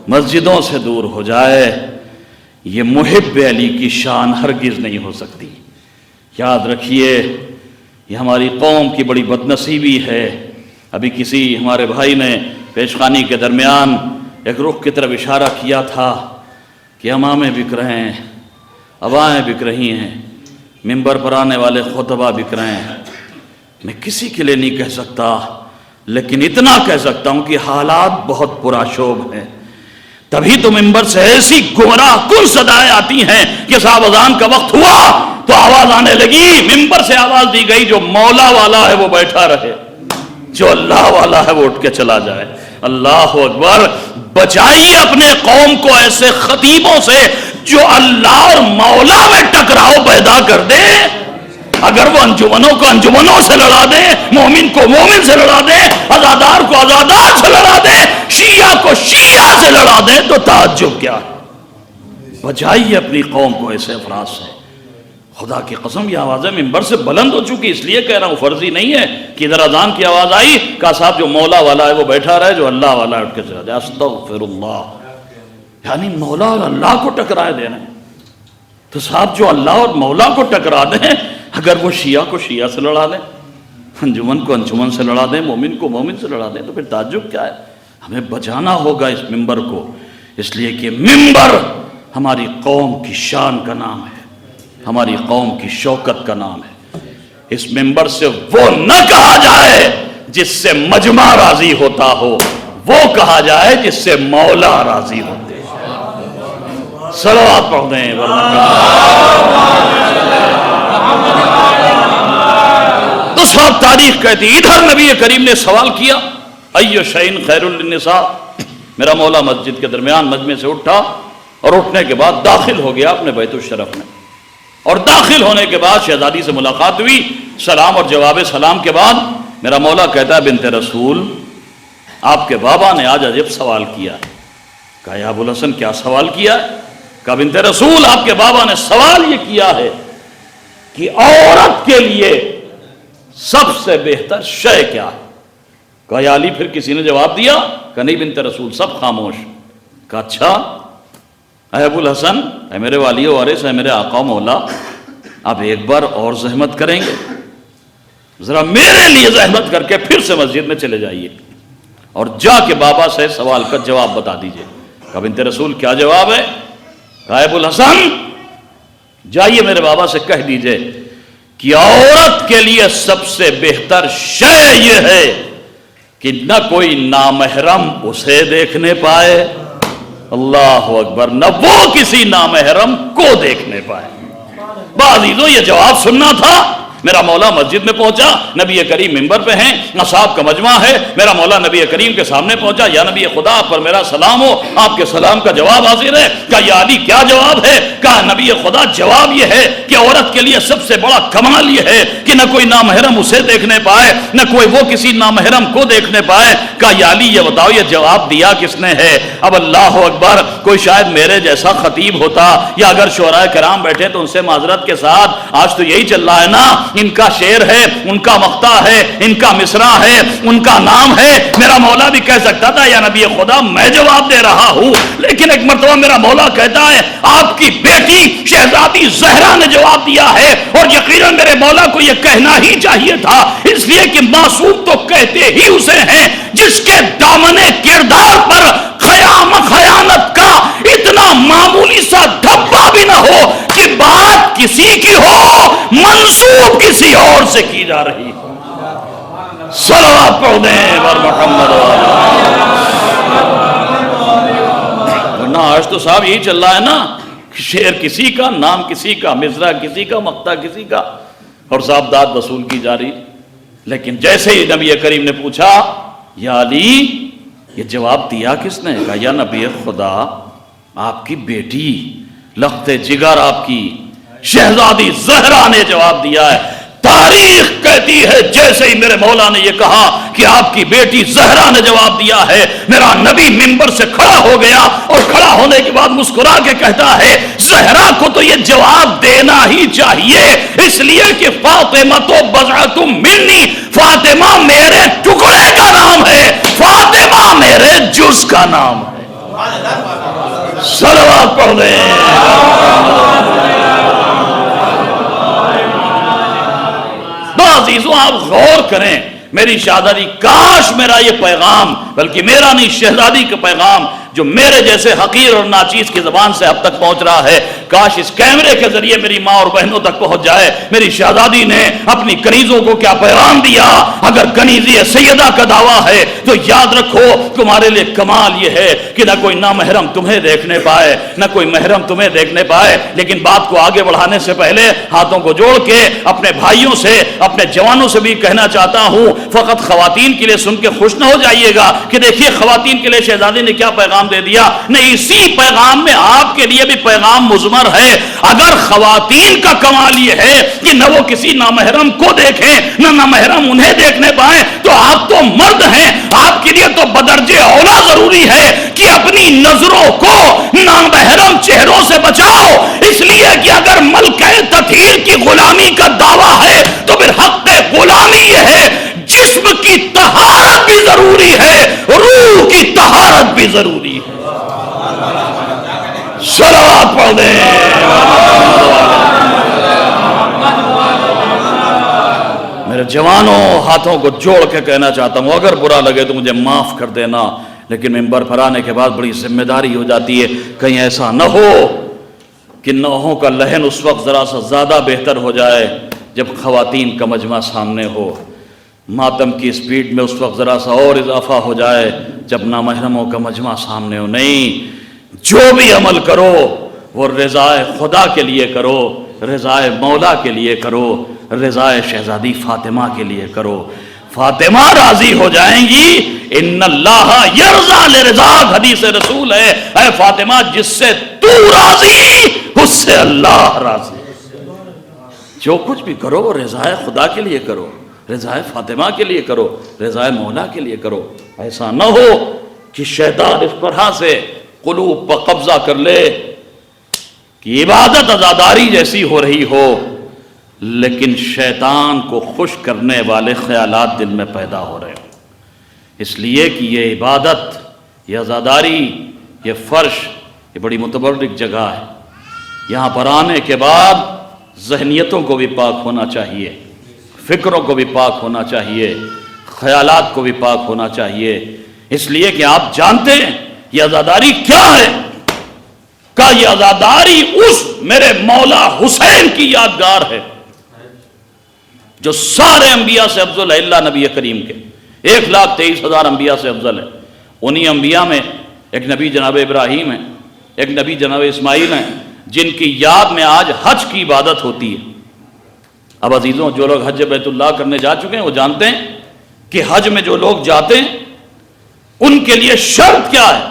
مسجدوں سے دور ہو جائے، یہ محب علی کی شان ہرگز نہیں ہو سکتی. یاد رکھیے یہ ہماری قوم کی بڑی بدنصیبی ہے. ابھی کسی ہمارے بھائی نے پیشخانی کے درمیان ایک رخ کی طرف اشارہ کیا تھا کہ امامے بک رہے ہیں، عبائیں بک رہی ہیں، منبر پر آنے والے خطبہ بک رہے ہیں. میں کسی کے لیے نہیں کہہ سکتا، لیکن اتنا کہہ سکتا ہوں کہ حالات بہت پرآشوب ہیں. تبھی تو منبر سے ایسی گمراہ کن صدائیں آتی ہیں کہ صاحب اذان کا وقت ہوا تو آواز آنے لگی، ممبر سے آواز دی گئی جو مولا والا ہے وہ بیٹھا رہے، جو اللہ والا ہے وہ اٹھ کے چلا جائے. اللہ اکبر. بچائیے اپنے قوم کو ایسے خطیبوں سے جو اللہ اور مولا میں ٹکراؤ پیدا کر دے. اگر وہ انجمنوں کو انجمنوں سے لڑا دے، مومن کو مومن سے لڑا دے، عزادار کو عزادار سے لڑا دے، شیعہ کو شیعہ سے لڑا دے تو تعجب کیا ہے. بچائیے اپنی قوم کو ایسے افراد سے. خدا کی قسم یہ آوازیں منبر سے بلند ہو چکی، اس لیے کہہ رہا ہوں فرضی نہیں ہے کہ ادھر اذان کی آواز آئی کہا صاحب جو مولا والا ہے وہ بیٹھا رہے، جو اللہ والا ہے اٹھ کے چلا جائے. استغفر اللہ. یعنی مولا اور اللہ کو ٹکرائے دینا. تو صاحب جو اللہ اور مولا کو ٹکرا دیں، اگر وہ شیعہ کو شیعہ سے لڑا دیں، انجمن کو انجمن سے لڑا دیں، مومن کو مومن سے لڑا دیں، تو پھر تعجب کیا ہے. ہمیں بچانا ہوگا اس منبر کو، اس لیے کہ منبر ہماری قوم کی شان کا نام ہے، ہماری قوم کی شوکت کا نام ہے. اس منبر سے وہ نہ کہا جائے جس سے مجمع راضی ہوتا ہو، وہ کہا جائے جس سے مولا راضی ہوتے. صلوات پڑھ دیں. تو صاحب تاریخ کہتی ادھر نبی کریم نے سوال کیا ایو شئین خیر للنساء. میرا مولا مسجد کے درمیان مجمع سے اٹھا اور اٹھنے کے بعد داخل ہو گیا اپنے بیت الشرف میں، اور داخل ہونے کے بعد شہزادی سے ملاقات ہوئی. سلام اور جواب سلام کے بعد میرا مولا کہتا ہے بنت رسول آپ کے بابا نے آج عجب سوال کیا. کہا یا ابو الحسن کیا سوال کیا ہے؟ کہا بنت رسول آپ کے بابا نے سوال یہ کیا ہے کہ عورت کے لیے سب سے بہتر شے کیا ہے. کہا یا علی پھر کسی نے جواب دیا؟ کہا نہیں بنت رسول سب خاموش. کہا اچھا اے ابو الحسن، اے میرے والی و وارث، اے میرے آقا و مولا، آپ ایک بار اور زحمت کریں گے؟ ذرا میرے لیے زحمت کر کے پھر سے مسجد میں چلے جائیے اور جا کے بابا سے سوال کا جواب بتا دیجئے. کہا بنت رسول کیا جواب ہے؟ کہا ابو الحسن جائیے میرے بابا سے کہہ دیجئے کہ عورت کے لیے سب سے بہتر شے یہ ہے کہ نہ کوئی نامحرم اسے دیکھنے پائے، اللہ اکبر، نہ وہ کسی نامحرم کو دیکھنے پائے. بعضیزوں یہ جواب سننا تھا میرا مولا مسجد میں پہنچا، نبی کریم منبر پہ ہیں، اصحاب کا مجمع ہے، میرا مولا نبی کریم کے سامنے پہنچا، یا نبی خدا آپ پر میرا سلام ہو، آپ کے سلام کا جواب حاضر ہے۔ کہا یا علی کیا جواب ہے؟ کہا نبی خدا جواب یہ ہے کہ عورت کے لیے سب سے بڑا کمال یہ ہے کہ نہ کوئی نامحرم اسے دیکھنے پائے، نہ کوئی وہ کسی نامحرم کو دیکھنے پائے۔ کہا یا علی یہ بتاؤ یہ جواب دیا کس نے ہے؟ اب اللہ اکبر، کوئی شاید میرے جیسا خطیب ہوتا یا اگر شعراء کرام بیٹھے تو ان سے معذرت کے ساتھ، آج تو یہی چل رہا ہے نا، ان کا شعر ہے، ان کا مقطع ہے، ان کا مصرع ہے، ان کا نام ہے۔ میرا مولا بھی کہہ سکتا تھا یا نبی خدا میں جواب دے رہا ہوں، لیکن ایک مرتبہ میرا مولا کہتا ہے آپ کی بیٹی شہزادی زہرا نے جواب دیا ہے، اور یقیناً میرے مولا کو یہ کہنا ہی چاہیے تھا، اس لیے کہ معصوم تو کہتے ہی اسے ہیں جس کے دامن کردار پر خیانت کا اتنا معمولی سا دھبا بھی نہ ہو کہ بات کسی کی ہو منسوب کسی اور سے کی جا رہی ہو۔ صلوات پڑھ دیں بر محمد ورنہ آج تو صاحب یہی چل رہا ہے نا، شعر کسی کا، نام کسی کا، مصرع کسی کا، مقطع کسی کا، اور صاحب داد وصول کی جا رہی۔ لیکن جیسے ہی نبی کریم نے پوچھا یا علی یہ جواب دیا کس نے؟ کہا یا نبی خدا آپ کی بیٹی لخت جگر آپ کی شہزادی زہرا نے جواب دیا ہے۔ تاریخ کہتی ہے جیسے ہی میرے مولا نے یہ کہا کہ آپ کی بیٹی زہرا نے جواب دیا ہے، میرا نبی منبر سے کھڑا ہو گیا، اور کھڑا ہونے کے بعد مسکرا کے کہتا ہے زہرا کو تو یہ جواب دینا ہی چاہیے، اس لیے کہ فاطمہ تو بضعۃ منی، فاطمہ میرے ٹکڑے کا نام ہے، فاطمہ میرے جز کا نام ہے۔ صلوات پڑھ دیں۔ عزیزوں آپ غور کریں، میری شہزادی، کاش میرا یہ پیغام، بلکہ میرا نہیں شہزادی کا پیغام جو میرے جیسے حقیر اور ناچیز کی زبان سے اب تک پہنچ رہا ہے، کاش اس کیمرے کے ذریعے میری ماں اور بہنوں تک پہنچ جائے۔ میری شہزادی نے اپنی کنیزوں کو کیا پیغام دیا؟ اگر کنیزی سیدہ کا دعویٰ ہے تو یاد رکھو تمہارے لیے کمال یہ ہے کہ نہ کوئی نامحرم تمہیں دیکھنے پائے، نہ کوئی محرم تمہیں دیکھنے پائے۔ لیکن بات کو آگے بڑھانے سے پہلے ہاتھوں کو جوڑ کے اپنے بھائیوں سے، اپنے جوانوں سے بھی کہنا چاہتا ہوں، فقط خواتین کے لیے سن کے خوش نہ ہو جائیے گا کہ دیکھیے خواتین کے لیے شہزادی نے کیا پیغام دے دیا۔ نہیں، اسی پیغام میں آپ کے لیے بھی پیغام مضمر ہے۔ اگر خواتین کا کمال یہ ہے کہ نہ وہ کسی نامحرم کو دیکھیں، نہ نامحرم انہیں دیکھنے پائیں، تو آپ تو مرد ہیں، آپ کے لیے تو بدرجہ اولا ضروری ہے کہ اپنی نظروں کو نامحرم چہروں سے بچاؤ، اس لیے کہ اگر ملکہ تطہیر کی غلامی کا دعویٰ ہے تو پھر حق غلامی یہ ہے جسم کی طہارت بھی ضروری ہے، روح کی طہارت بھی ضروری ہے۔ صلوات پڑھ دیں۔ میرے جوانوں، ہاتھوں کو جوڑ کے کہنا چاہتا ہوں، اگر برا لگے تو مجھے معاف کر دینا، لیکن منبر پر آنے کے بعد بڑی ذمہ داری ہو جاتی ہے، کہیں ایسا نہ ہو کہ نوحوں کا لحن اس وقت ذرا سا زیادہ بہتر ہو جائے جب خواتین کا مجمع سامنے ہو، ماتم کی سپیڈ میں اس وقت ذرا سا اور اضافہ ہو جائے جب نامحرموں کا مجمع سامنے ہو۔ نہیں، جو بھی عمل کرو وہ رضائے خدا کے لیے کرو، رضائے مولا کے لیے کرو، رضائے شہزادی فاطمہ کے لیے کرو۔ فاطمہ راضی ہو جائیں گی، ان اللہ یرضا لرضاک، حدیث رسول ہے، اے فاطمہ جس سے تو راضی اس سے اللہ راضی۔ جو کچھ بھی کرو وہ رضائے خدا کے لیے کرو، رضائے فاطمہ کے لیے کرو، رضائے مولا کے لیے کرو۔ ایسا نہ ہو کہ شیطان اس طرح سے قلوب پر قبضہ کر لے کہ عبادت عزاداری جیسی ہو رہی ہو، لیکن شیطان کو خوش کرنے والے خیالات دل میں پیدا ہو رہے ہوں۔ اس لیے کہ یہ عبادت، یہ عزاداری، یہ فرش، یہ بڑی متبرک جگہ ہے۔ یہاں پر آنے کے بعد ذہنیتوں کو بھی پاک ہونا چاہیے، فکروں کو بھی پاک ہونا چاہیے، خیالات کو بھی پاک ہونا چاہیے، اس لیے کہ آپ جانتے ہیں یہ عزاداری کیا ہے۔ کہ یہ عزاداری اس میرے مولا حسین کی یادگار ہے جو سارے انبیاء سے افضل ہے، اللہ نبی کریم کے 1,23,000 انبیاء سے افضل ہے۔ انہی انبیاء میں ایک نبی جناب ابراہیم ہے، ایک نبی جناب اسماعیل ہیں، جن کی یاد میں آج حج کی عبادت ہوتی ہے۔ اب عزیزوں جو لوگ حج بیت اللہ کرنے جا چکے ہیں وہ جانتے ہیں کہ حج میں جو لوگ جاتے ہیں ان کے لیے شرط کیا ہے.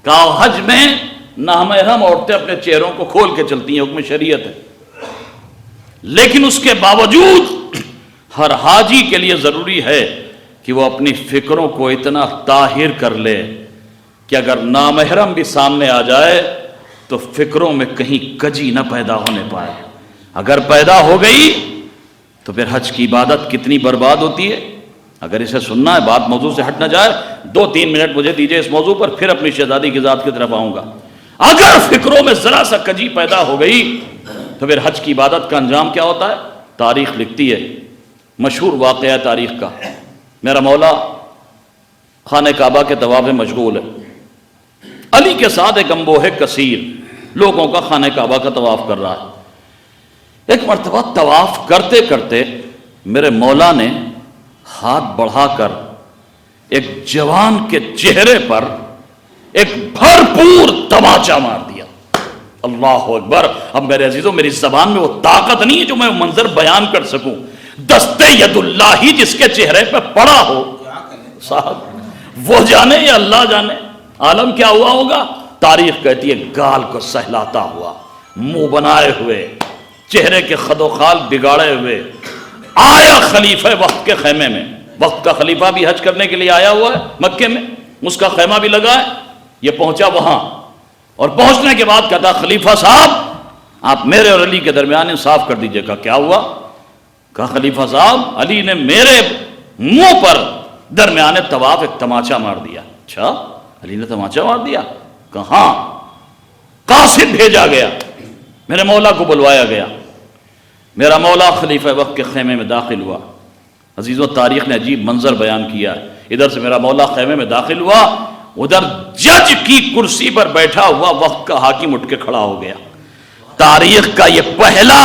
کہا حج میں نامحرم عورتیں اپنے چہروں کو کھول کے چلتی ہیں، حکم شریعت ہے، لیکن اس کے باوجود ہر حاجی کے لیے ضروری ہے کہ وہ اپنی فکروں کو اتنا طاہر کر لے کہ اگر نامحرم بھی سامنے آ جائے تو فکروں میں کہیں کجی نہ پیدا ہونے پائے. اگر پیدا ہو گئی تو پھر حج کی عبادت کتنی برباد ہوتی ہے. اگر اسے سننا ہے، بات موضوع سے ہٹ نہ جائے، 2-3 منٹ مجھے دیجئے اس موضوع پر، پھر اپنی شہزادی کی ذات کی طرف آؤں گا. اگر فکروں میں ذرا سا کجی پیدا ہو گئی تو پھر حج کی عبادت کا انجام کیا ہوتا ہے؟ تاریخ لکھتی ہے، مشہور واقعہ تاریخ کا. میرا مولا خانہ کعبہ کے طواف میں مشغول ہے، علی کے ساتھ ایک انبوہ کثیر لوگوں کا خانہ کعبہ کا طواف کر رہا ہے. ایک مرتبہ طواف کرتے کرتے میرے مولا نے ہاتھ بڑھا کر ایک جوان کے چہرے پر ایک بھرپور تماچا مار دیا. اللہ اکبر. اب میرے عزیزوں میری زبان میں وہ طاقت نہیں ہے جو میں وہ منظر بیان کر سکوں. دستے ید اللہ ہی جس کے چہرے پہ پڑا ہو صاحب، وہ جانے یا اللہ جانے عالم کیا ہوا ہوگا. تاریخ کہتی ہے گال کو سہلاتا ہوا، منہ بنائے ہوئے، چہرے کے خد و خال بگاڑے ہوئے آیا خلیفہ وقت کے خیمے میں. وقت کا خلیفہ بھی حج کرنے کے لیے آیا ہوا ہے مکے میں، اس کا خیمہ بھی لگا ہے. یہ پہنچا وہاں اور پہنچنے کے بعد کہتا خلیفہ صاحب آپ میرے اور علی کے درمیان انصاف کر دیجئے. کہا کیا ہوا؟ کہا خلیفہ صاحب علی نے میرے منہ پر درمیان طواف ایک تماچا مار دیا. اچھا علی نے تماچا مار دیا؟ کہا ہاں. قاصد بھیجا گیا، میرے مولا کو بلوایا گیا. میرا مولا خلیفہ وقت کے خیمے میں داخل ہوا. عزیزوں تاریخ نے عجیب منظر بیان کیا. ادھر سے میرا مولا خیمے میں داخل ہوا، ادھر جج کی کرسی پر بیٹھا ہوا وقت کا حاکم اٹھ کے کھڑا ہو گیا. تاریخ کا یہ پہلا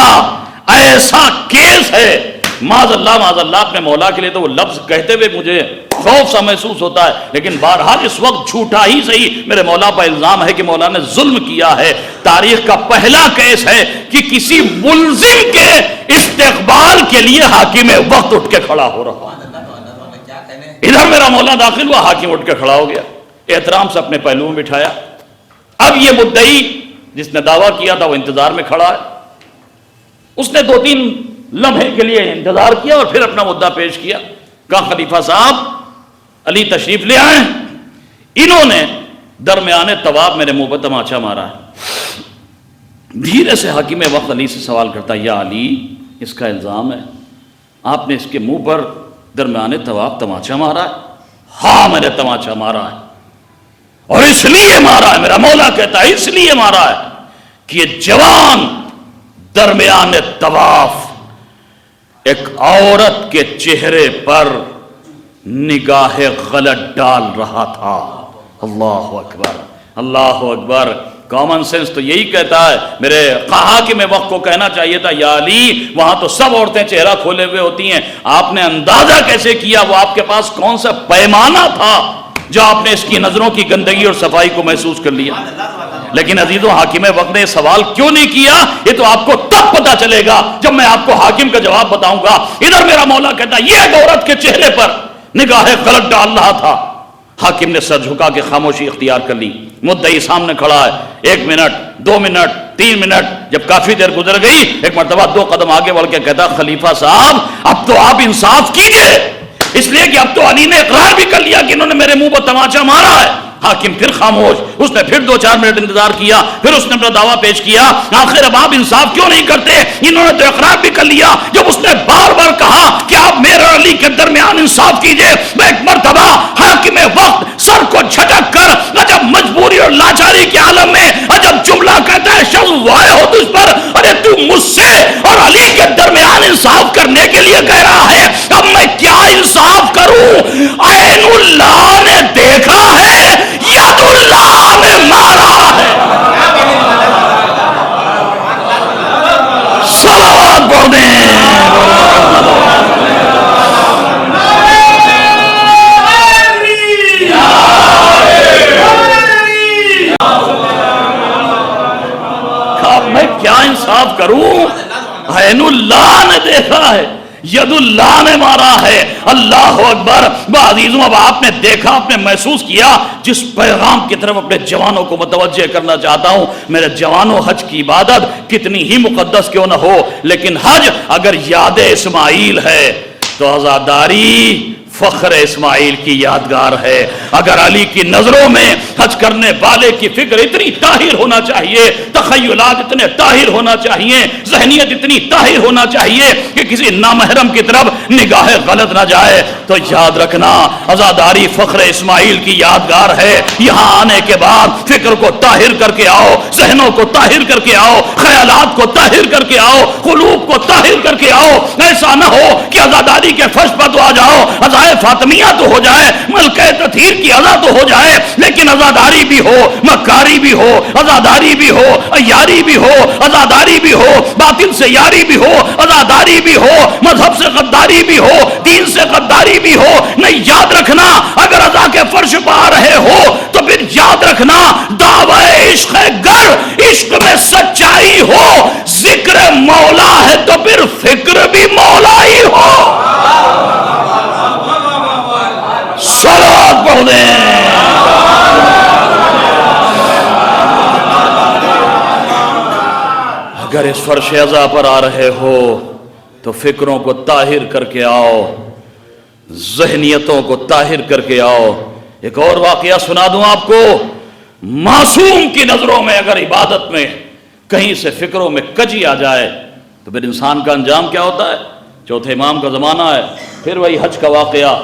ایسا کیس ہے. معاذ اللہ اپنے مولا کے لیے تو وہ لفظ کہتے ہوئے مجھے خوف سا محسوس ہوتا ہے، لیکن بہرحال اس وقت جھوٹا ہی صحیح میرے مولا پر الزام ہے کہ مولا نے ظلم کیا ہے. تاریخ کا پہلا کیس ہے کہ کسی ملزم کے استقبال کے لیے حاکم وقت اٹھ کے کھڑا ہو رہا. ادھر میرا مولا داخل ہوا، حاکم اٹھ کے کھڑا ہو گیا، احترام سے اپنے پہلو میں بٹھایا. اب یہ مدعی جس نے دعویٰ کیا تھا وہ انتظار میں کھڑا ہے. اس نے 2-3 لمحے کے لیے انتظار کیا اور پھر اپنا مدعا پیش کیا. کہا خلیفہ صاحب علی تشریف لے آئیں. انہوں نے درمیان طواف میرے منہ پر تماچا مارا ہے. دھیرے سے حاکم وقت علی سے سوال کرتا یا علی اس کا الزام ہے آپ نے اس کے منہ پر درمیان طواف تماچا مارا ہے؟ ہاں میں نے تماچا مارا ہے اور اس لیے مارا ہے. میرا مولا کہتا ہے اس لیے مارا ہے کہ یہ جوان درمیان طواف ایک عورت کے چہرے پر نگاہ غلط ڈال رہا تھا. اللہ اکبر اللہ اکبر. کامن سینس تو یہی کہتا ہے. میرے کہا کہ میں وقت کو کہنا چاہیے تھا یا علی وہاں تو سب عورتیں چہرہ کھولے ہوئے ہوتی ہیں، آپ نے اندازہ کیسے کیا؟ وہ آپ کے پاس کون سا پیمانہ تھا جو آپ نے اس کی نظروں کی گندگی اور صفائی کو محسوس کر لیا؟ لیکن عزیزوں حاکم وقت نے یہ سوال کیوں نہیں کیا؟ یہ تو آپ کو تب پتا چلے گا جب میں آپ کو حاکم کا جواب بتاؤں گا. ادھر میرا مولا کہتا یہ ایک عورت کے چہرے پر نگاہ غلط ڈال رہا تھا. حاکم نے سر جھکا کے خاموشی اختیار کر لی. مدعی سامنے کھڑا ہے. 1 منٹ 2 منٹ 3 منٹ جب کافی دیر گزر گئی ایک مرتبہ 2 قدم آگے بڑھ کے کہتا خلیفہ صاحب اب تو آپ انصاف کیجئے، اس لیے کہ اب تو علی نے اقرار بھی کر لیا کہ انہوں نے میرے منہ پر تماچا مارا ہے. حاکم پھر خاموش. اس نے پھر 2-4 منٹ انتظار کیا، پھر اس نے اپنا دعویٰ پیش کیا. آخر اب آپ انصاف کیوں نہیں کرتے؟ انہوں نے تو اقرار بھی کر لیا. جب اس نے بار بار کہا کہ آپ میرے اور علی کے درمیان انصاف کیجئے، میں ایک مرتبہ حاکم وقت سر کو جھٹک کر عجب مجبوری اور لاچاری کے عالم میں عجب جملہ کہتا ہے شخص وائے ہو تجھ پر، ارے تو مجھ سے اور علی کے درمیان انصاف کرنے کے لیے کہہ رہا ہے، اب میں کیا انصاف کروں؟ عین اللہ نے دیکھا ہے، ید اللہ نے مارا ہے. صلوات پڑھ دیں. عین اللہ نے دیکھا ہے، ید اللہ نے مارا ہے. اللہ اکبر. عزیزوں اب آپ نے دیکھا، آپ نے محسوس کیا. جس پیغام کی طرف اپنے جوانوں کو متوجہ کرنا چاہتا ہوں، میرے جوانوں، حج کی عبادت کتنی ہی مقدس کیوں نہ ہو، لیکن حج اگر یاد اسماعیل ہے تو عزاداری فخر اسماعیل کی یادگار ہے. اگر علی کی نظروں میں حج کرنے والے کی فکر اتنی طاہر ہونا چاہیے، تخیلات اتنے طاہر ہونا چاہیے، ذہنیت اتنی طاہر ہونا چاہیے کہ کسی نامحرم کی طرف نگاہ غلط نہ جائے، تو یاد رکھنا عزاداری فخر اسماعیل کی یادگار ہے. یہاں آنے کے بعد فکر کو طاہر کر کے آؤ، ذہنوں کو طاہر کر کے آؤ، خیالات کو طاہر کر کے آؤ، قلوب کو طاہر کر کے آؤ. ایسا نہ ہو کہ عزاداری کے فرش پر تو آ جاؤ، فاطمیہ تو ہو جائے، ملکہ تطہیر کی عزا تو ہو جائے، لیکن عزاداری بھی ہو، مکاری بھی ہو، عزاداری بھی ہو، عیاری بھی ہو، عزاداری بھی ہو، باطل سے یاری بھی ہو، عزاداری بھی ہو، مذہب سے غداری بھی ہو، دین سے غداری بھی ہو. نہیں، یاد رکھنا اگر عزا کے فرش پہ آ رہے ہو تو پھر یاد رکھنا دعوی عشق گر، عشق میں سچائی ہو، ذکر مولا ہے تو پھر فکر بھی مولا ہی ہو. صلوات پڑھ دیں. اگر اس فرش عزا پر آ رہے ہو تو فکروں کو طاہر کر کے آؤ، ذہنیتوں کو طاہر کر کے آؤ. ایک اور واقعہ سنا دوں آپ کو. معصوم کی نظروں میں اگر عبادت میں کہیں سے فکروں میں کجی آ جائے تو پھر انسان کا انجام کیا ہوتا ہے؟ چوتھے امام کا زمانہ ہے، پھر وہی حج کا واقعہ.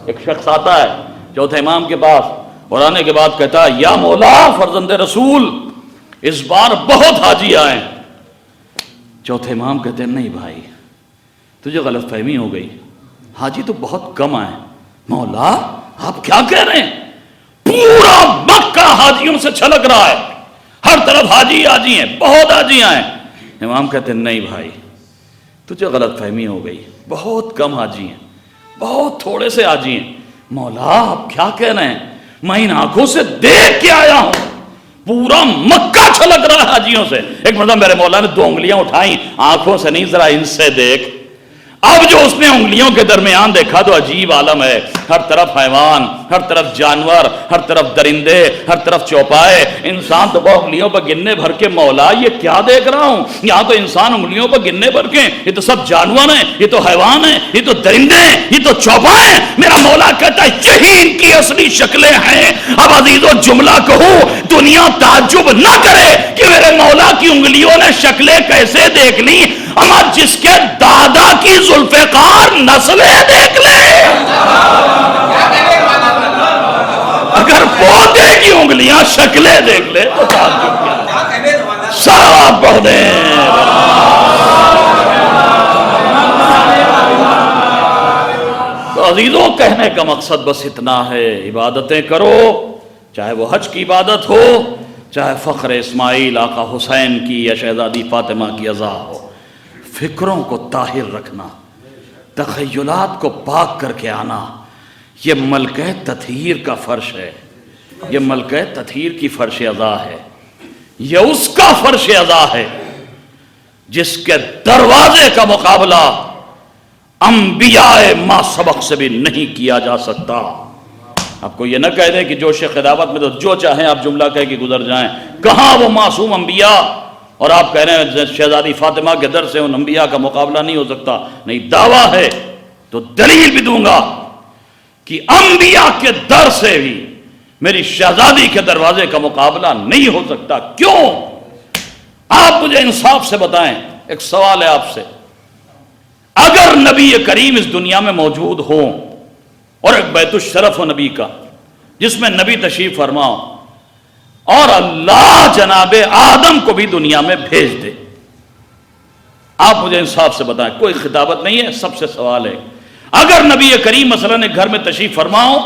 ایک شخص آتا ہے چوتھے امام کے پاس اور آنے کے بعد کہتا ہے، یا مولا فرزند رسول اس بار بہت حاجی آئے. چوتھے امام کہتے ہیں، نہیں بھائی تجھے غلط فہمی ہو گئی، حاجی تو بہت کم آئے. مولا آپ کیا کہہ رہے ہیں؟ پورا مکہ حاجیوں سے چھلک رہا ہے، ہر طرف حاجی حاجی ہیں، بہت حاجی آئے. امام کہتے ہیں، نہیں بھائی تجھے غلط فہمی ہو گئی، بہت کم حاجی ہیں، بہت تھوڑے سے حاجی ہیں. مولا آپ کیا کہہ رہے ہیں؟ میں ان آنکھوں سے دیکھ کے آیا ہوں، پورا مکہ چھلک رہا ہے حاجیوں سے. ایک مرتبہ میرے مولا نے 2 انگلیاں اٹھائیں، آنکھوں سے نہیں ذرا ان سے دیکھ. اب جو اس نے انگلیوں کے درمیان دیکھا تو عجیب عالم ہے. ہر طرف حیوان، ہر طرف جانور، ہر طرف درندے، ہر طرف چوپائے. انسان تو وہ انگلیوں پر گننے بھر کے، مولا یہ کیا دیکھ رہا ہوں؟ یہاں تو انسان انگلیوں پر گننے بھر کے، یہ تو سب جانور ہیں، یہ تو حیوان ہیں، یہ تو درندے ہیں، یہ تو چوپائے ہیں. میرا مولا کہتا ہے یہی ان کی اصلی شکلیں ہیں. اب عزیزو جملہ کہوں، دنیا تعجب نہ کرے کہ میرے مولا کی انگلیوں نے شکلیں کیسے دیکھ لی، اما جس کے دادا کی ذوالفقار نسلیں دیکھ لے. اگر پودے کی انگلیاں شکلیں دیکھ لے تو تعجب کیا. صلوات پڑھ دیں. تو عزیزوں کہنے کا مقصد بس اتنا ہے، عبادتیں کرو، چاہے وہ حج کی عبادت ہو، چاہے فخر اسماعیل آقا حسین کی یا شہزادی فاطمہ کی عزا ہو. فکروں کو طاہر رکھنا، تخیلات کو پاک کر کے آنا، یہ ملکہ تطہیر کا فرش ہے، یہ ملکہ تطہیر کی فرش عزا ہے. یہ اس کا فرش عزا ہے جس کے دروازے کا مقابلہ انبیاء ما سبق سے بھی نہیں کیا جا سکتا. آپ کو یہ نہ کہہ دیں کہ جوش خداوت میں تو جو چاہیں آپ جملہ کہہ کے گزر جائیں. کہاں وہ معصوم انبیاء اور آپ کہہ رہے ہیں شہزادی فاطمہ کے در سے ان انبیاء کا مقابلہ نہیں ہو سکتا. نہیں، دعویٰ ہے تو دلیل بھی دوں گا کہ انبیاء کے در سے بھی میری شہزادی کے دروازے کا مقابلہ نہیں ہو سکتا. کیوں؟ آپ مجھے انصاف سے بتائیں. ایک سوال ہے آپ سے، اگر نبی کریم اس دنیا میں موجود ہوں اور ایک بیت الشرف ہو نبی کا جس میں نبی تشریف فرما اور اللہ جناب آدم کو بھی دنیا میں بھیج دے، آپ مجھے انصاف سے بتائیں، کوئی خطابت نہیں ہے، سب سے سوال ہے. اگر نبی کریم مثلا ایک گھر میں تشریف فرما ہو،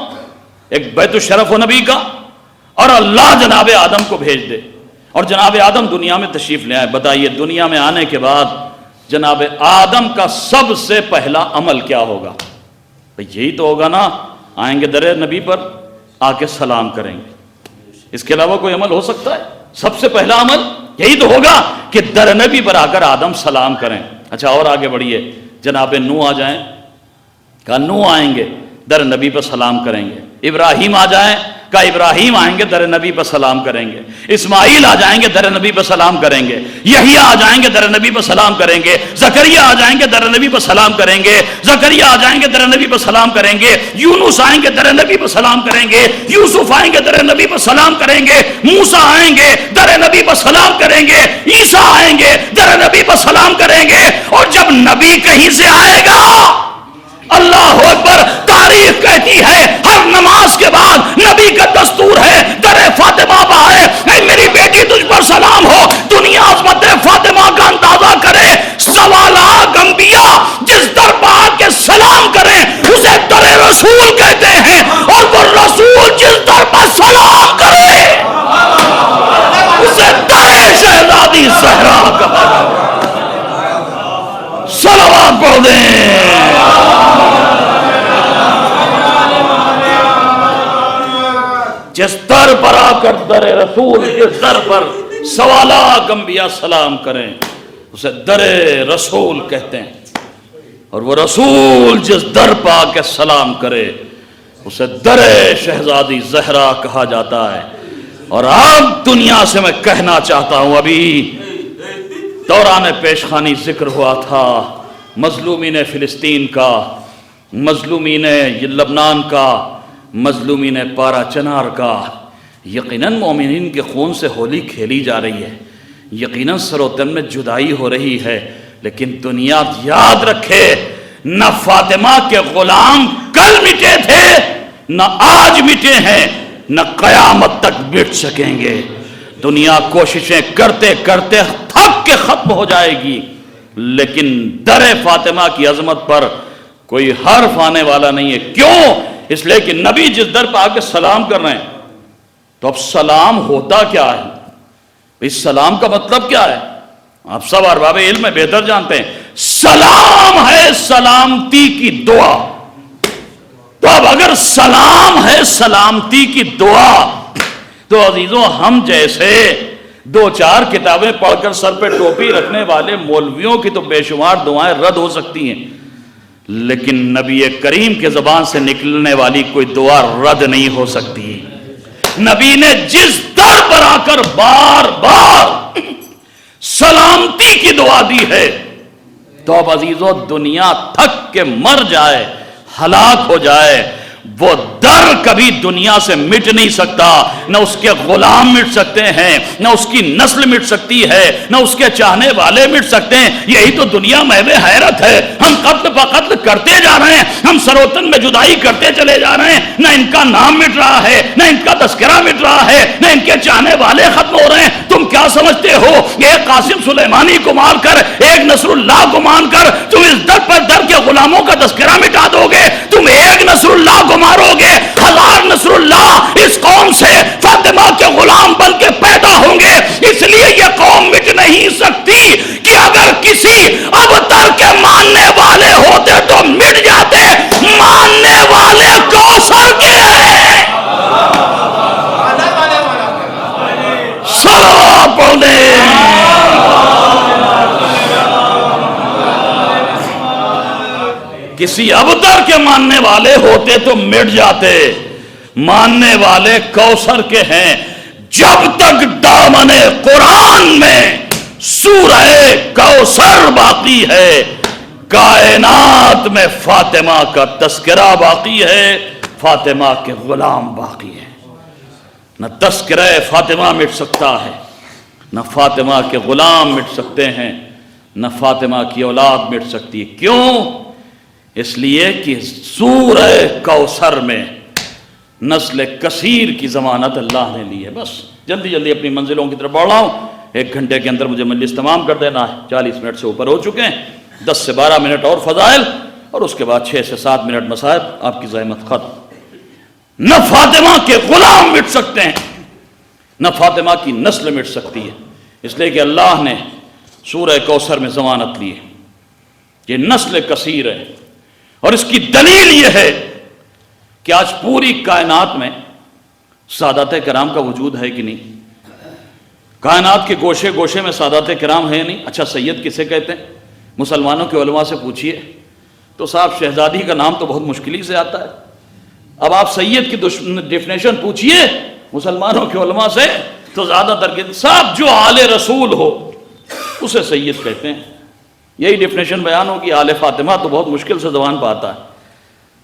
ایک بیت الشرف ہو نبی کا، اور اللہ جناب آدم کو بھیج دے اور جناب آدم دنیا میں تشریف لے آئے، بتائیے دنیا میں آنے کے بعد جناب آدم کا سب سے پہلا عمل کیا ہوگا؟ یہی تو ہوگا نا، آئیں گے در نبی پر، آ کے سلام کریں گے. اس کے علاوہ کوئی عمل ہو سکتا ہے؟ سب سے پہلا عمل یہی تو ہوگا کہ در نبی پر آ کر آدم سلام کریں. اچھا اور آگے بڑھیے، جناب نوح آ جائیں، کہا نوح آئیں گے در نبی پر سلام کریں گے، ابراہیم آ جائیں، کہا ابراہیم آئیں گے در نبی پر سلام کریں گے، اسماعیل آ جائیں گے در نبی پر سلام کریں گے، یحییٰ آ جائیں گے در نبی پر سلام کریں گے، زکریا آ جائیں گے در نبی پر سلام کریں گے، زکریا آ جائیں گے در نبی پر سلام کریں گے، یونس آئیں گے در نبی پر سلام کریں گے، یوسف آئیں گے در نبی پر سلام کریں گے، موسیٰ آئیں گے در نبی پر سلام کریں گے، عیسیٰ آئیں گے در نبی پر سلام کریں گے، اور جب نبی کہیں سے آئے گا، اللہ اکبر، تاریخ کہتی ہے ہر نماز کے بعد نبی کا دستور ہے در فاطمہ پہ آئے، اے میری بیٹی تجھ پر سلام ہو، دنیا عظمت فاطمہ کا اندازہ کرے، سوالات انبیاء جس در پہ آ کے سلام کریں اسے در رسول کہتے ہیں، اور وہ رسول جس در پر سلام کرے اسے در شہزادی زہرا کہا جاتا ہے۔ صلوات پڑھ دیں۔ جس در پر آ کر در رسول، جس در پر سوالات انبیاء سلام کریں اسے در رسول کہتے ہیں، اور وہ رسول جس در پر آ کے سلام کرے اسے در شہزادی زہرا کہا جاتا ہے۔ اور اب دنیا سے میں کہنا چاہتا ہوں، ابھی دوران پیشخانی ذکر ہوا تھا مظلومین فلسطین کا، مظلومین لبنان کا، مظلومین پارا چنار کا۔ یقیناً مومنین کے خون سے ہولی کھیلی جا رہی ہے، یقیناً سر و تن میں جدائی ہو رہی ہے، لیکن دنیا یاد رکھے نہ فاطمہ کے غلام کل مٹے تھے، نہ آج مٹے ہیں، نہ قیامت تک مٹ سکیں گے۔ دنیا کوششیں کرتے کرتے تھک کے ختم ہو جائے گی، لیکن در فاطمہ کی عظمت پر کوئی حرف آنے والا نہیں ہے۔ کیوں؟ اس لیے کہ نبی جس در پہ آ کے سلام کر رہے ہیں، تو اب سلام ہوتا کیا ہے؟ اس سلام کا مطلب کیا ہے؟ آپ سب ارباب علم میں بہتر جانتے ہیں۔ سلام ہے سلامتی کی دعا۔ تو اب اگر سلام ہے سلامتی کی دعا، تو عزیزوں ہم جیسے دو چار کتابیں پڑھ کر سر پہ ٹوپی رکھنے والے مولویوں کی تو بے شمار دعائیں رد ہو سکتی ہیں، لیکن نبی کریم کے زبان سے نکلنے والی کوئی دعا رد نہیں ہو سکتی۔ نبی نے جس در پر آ کر بار بار سلامتی کی دعا دی ہے، تو اب عزیزوں دنیا تھک کے مر جائے، ہلاک ہو جائے، وہ در کبھی دنیا سے مٹ نہیں سکتا۔ نہ اس کے غلام مٹ سکتے ہیں، نہ اس کی نسل مٹ سکتی ہے، نہ اس کے چاہنے والے مٹ سکتے ہیں۔ یہی تو دنیا محو حیرت ہے۔ ہم قتل پہ قتل کرتے جا رہے ہیں، ہم سروتن میں جدائی کرتے چلے جا رہے ہیں، نہ ان کا نام مٹ رہا ہے، نہ ان کا تذکرہ مٹ رہا ہے، نہ ان کے چاہنے والے ختم ہو رہے ہیں۔ تم کیا سمجھتے ہو ایک قاسم سلیمانی کو مار کر، ایک نصر اللہ کو مان کر تم اس در پر در کے غلاموں کا تذکرہ مٹا دو گے؟ تم ایک نصر اللہ کو مارو گے، ہزار نصر اللہ اس قوم سے فاطمہ کے غلام بن کے پیدا ہوں گے۔ اس لیے یہ قوم مٹ نہیں سکتی کہ اگر کسی ابتر کے ماننے والے ہوتے تو مٹ جاتے، ماننے والے کوثر کے ہیں۔ صلوات پڑھیں۔ کسی ابتر کے ماننے والے ہوتے تو مٹ جاتے، ماننے والے کوثر کے ہیں۔ جب تک دامن قرآن میں سورہ کوثر باقی ہے، کائنات میں فاطمہ کا تذکرہ باقی ہے، فاطمہ کے غلام باقی ہیں۔ نہ تذکرہ فاطمہ مٹ سکتا ہے، نہ فاطمہ کے غلام مٹ سکتے ہیں، نہ فاطمہ کی اولاد مٹ سکتی ہے۔ کیوں؟ اس لیے کہ سورہ کوثر میں نسل کثیر کی ضمانت اللہ نے لی ہے۔ بس جلدی جلدی اپنی منزلوں کی طرف بڑھ رہا ہوں، 1 گھنٹے کے اندر مجھے مجلس تمام کر دینا ہے، 40 منٹ سے اوپر ہو چکے ہیں، 10 سے 12 منٹ اور فضائل، اور اس کے بعد 6 سے 7 منٹ مصائب، آپ کی زحمت ختم۔ نہ فاطمہ کے غلام مٹ سکتے ہیں، نہ فاطمہ کی نسل مٹ سکتی ہے، اس لیے کہ اللہ نے سورہ کوثر میں ضمانت لی ہے کہ نسل کثیر ہے۔ اور اس کی دلیل یہ ہے کہ آج پوری کائنات میں سادات کرام کا وجود ہے کہ نہیں؟ کائنات کے گوشے گوشے میں سادات کرام ہے نہیں؟ اچھا سید کسے کہتے ہیں؟ مسلمانوں کے علماء سے پوچھیے تو صاحب شہزادی کا نام تو بہت مشکل سے آتا ہے. اب آپ سید کی ڈیفینیشن پوچھیے مسلمانوں کے علماء سے تو زیادہ تر کے صاحب جو آل رسول ہو اسے سید کہتے ہیں. یہی ڈیفینیشن بیان ہوگی. آل فاطمہ تو بہت مشکل سے زبان پہ آتا ہے,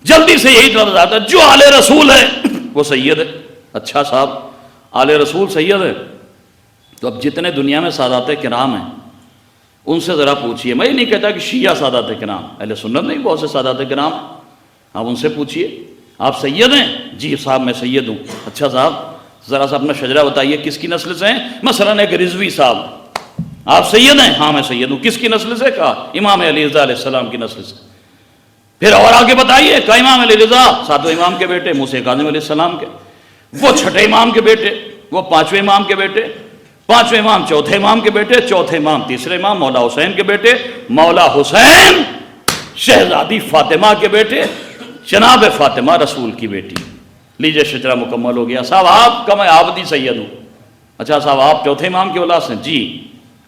جلدی سے یہی لفظ آتا ہے جو آل رسول ہے وہ سید ہے. اچھا صاحب آل رسول سید ہے تو اب جتنے دنیا میں سادات کرام ہیں ان سے ذرا پوچھئے. میں یہ نہیں کہتا کہ شیعہ سادات کرام, اہل سنت نہیں, بہت سے سادات کرام ہیں, آپ ان سے پوچھئے آپ سید ہیں؟ جی صاحب میں سید ہوں. اچھا صاحب ذرا سا اپنا شجرہ بتائیے کس کی نسل سے ہیں؟ مثلاً ایک رضوی صاحب, آپ سید ہیں؟ ہاں میں سید ہوں. کس کی نسل سے؟ کہا امام علی رضا علیہ السلام کی نسل سے. پھر اور آگے بتائیے. کہا امام علی رضا ساتویں امام کے بیٹے موسیٰ کاظم علیہ السلام کے, وہ چھٹے امام کے بیٹے, وہ پانچویں امام کے بیٹے, پانچویں امام چوتھے امام کے بیٹے, چوتھے امام تیسرے امام مولا حسین کے بیٹے, مولا حسین شہزادی فاطمہ کے بیٹے, جناب فاطمہ رسول کی بیٹی. لیجئے شجرہ مکمل ہو گیا. صاحب آپ کا میں آبدی سید ہوں. اچھا صاحب آپ چوتھے امام کی اولاد سے؟ جی.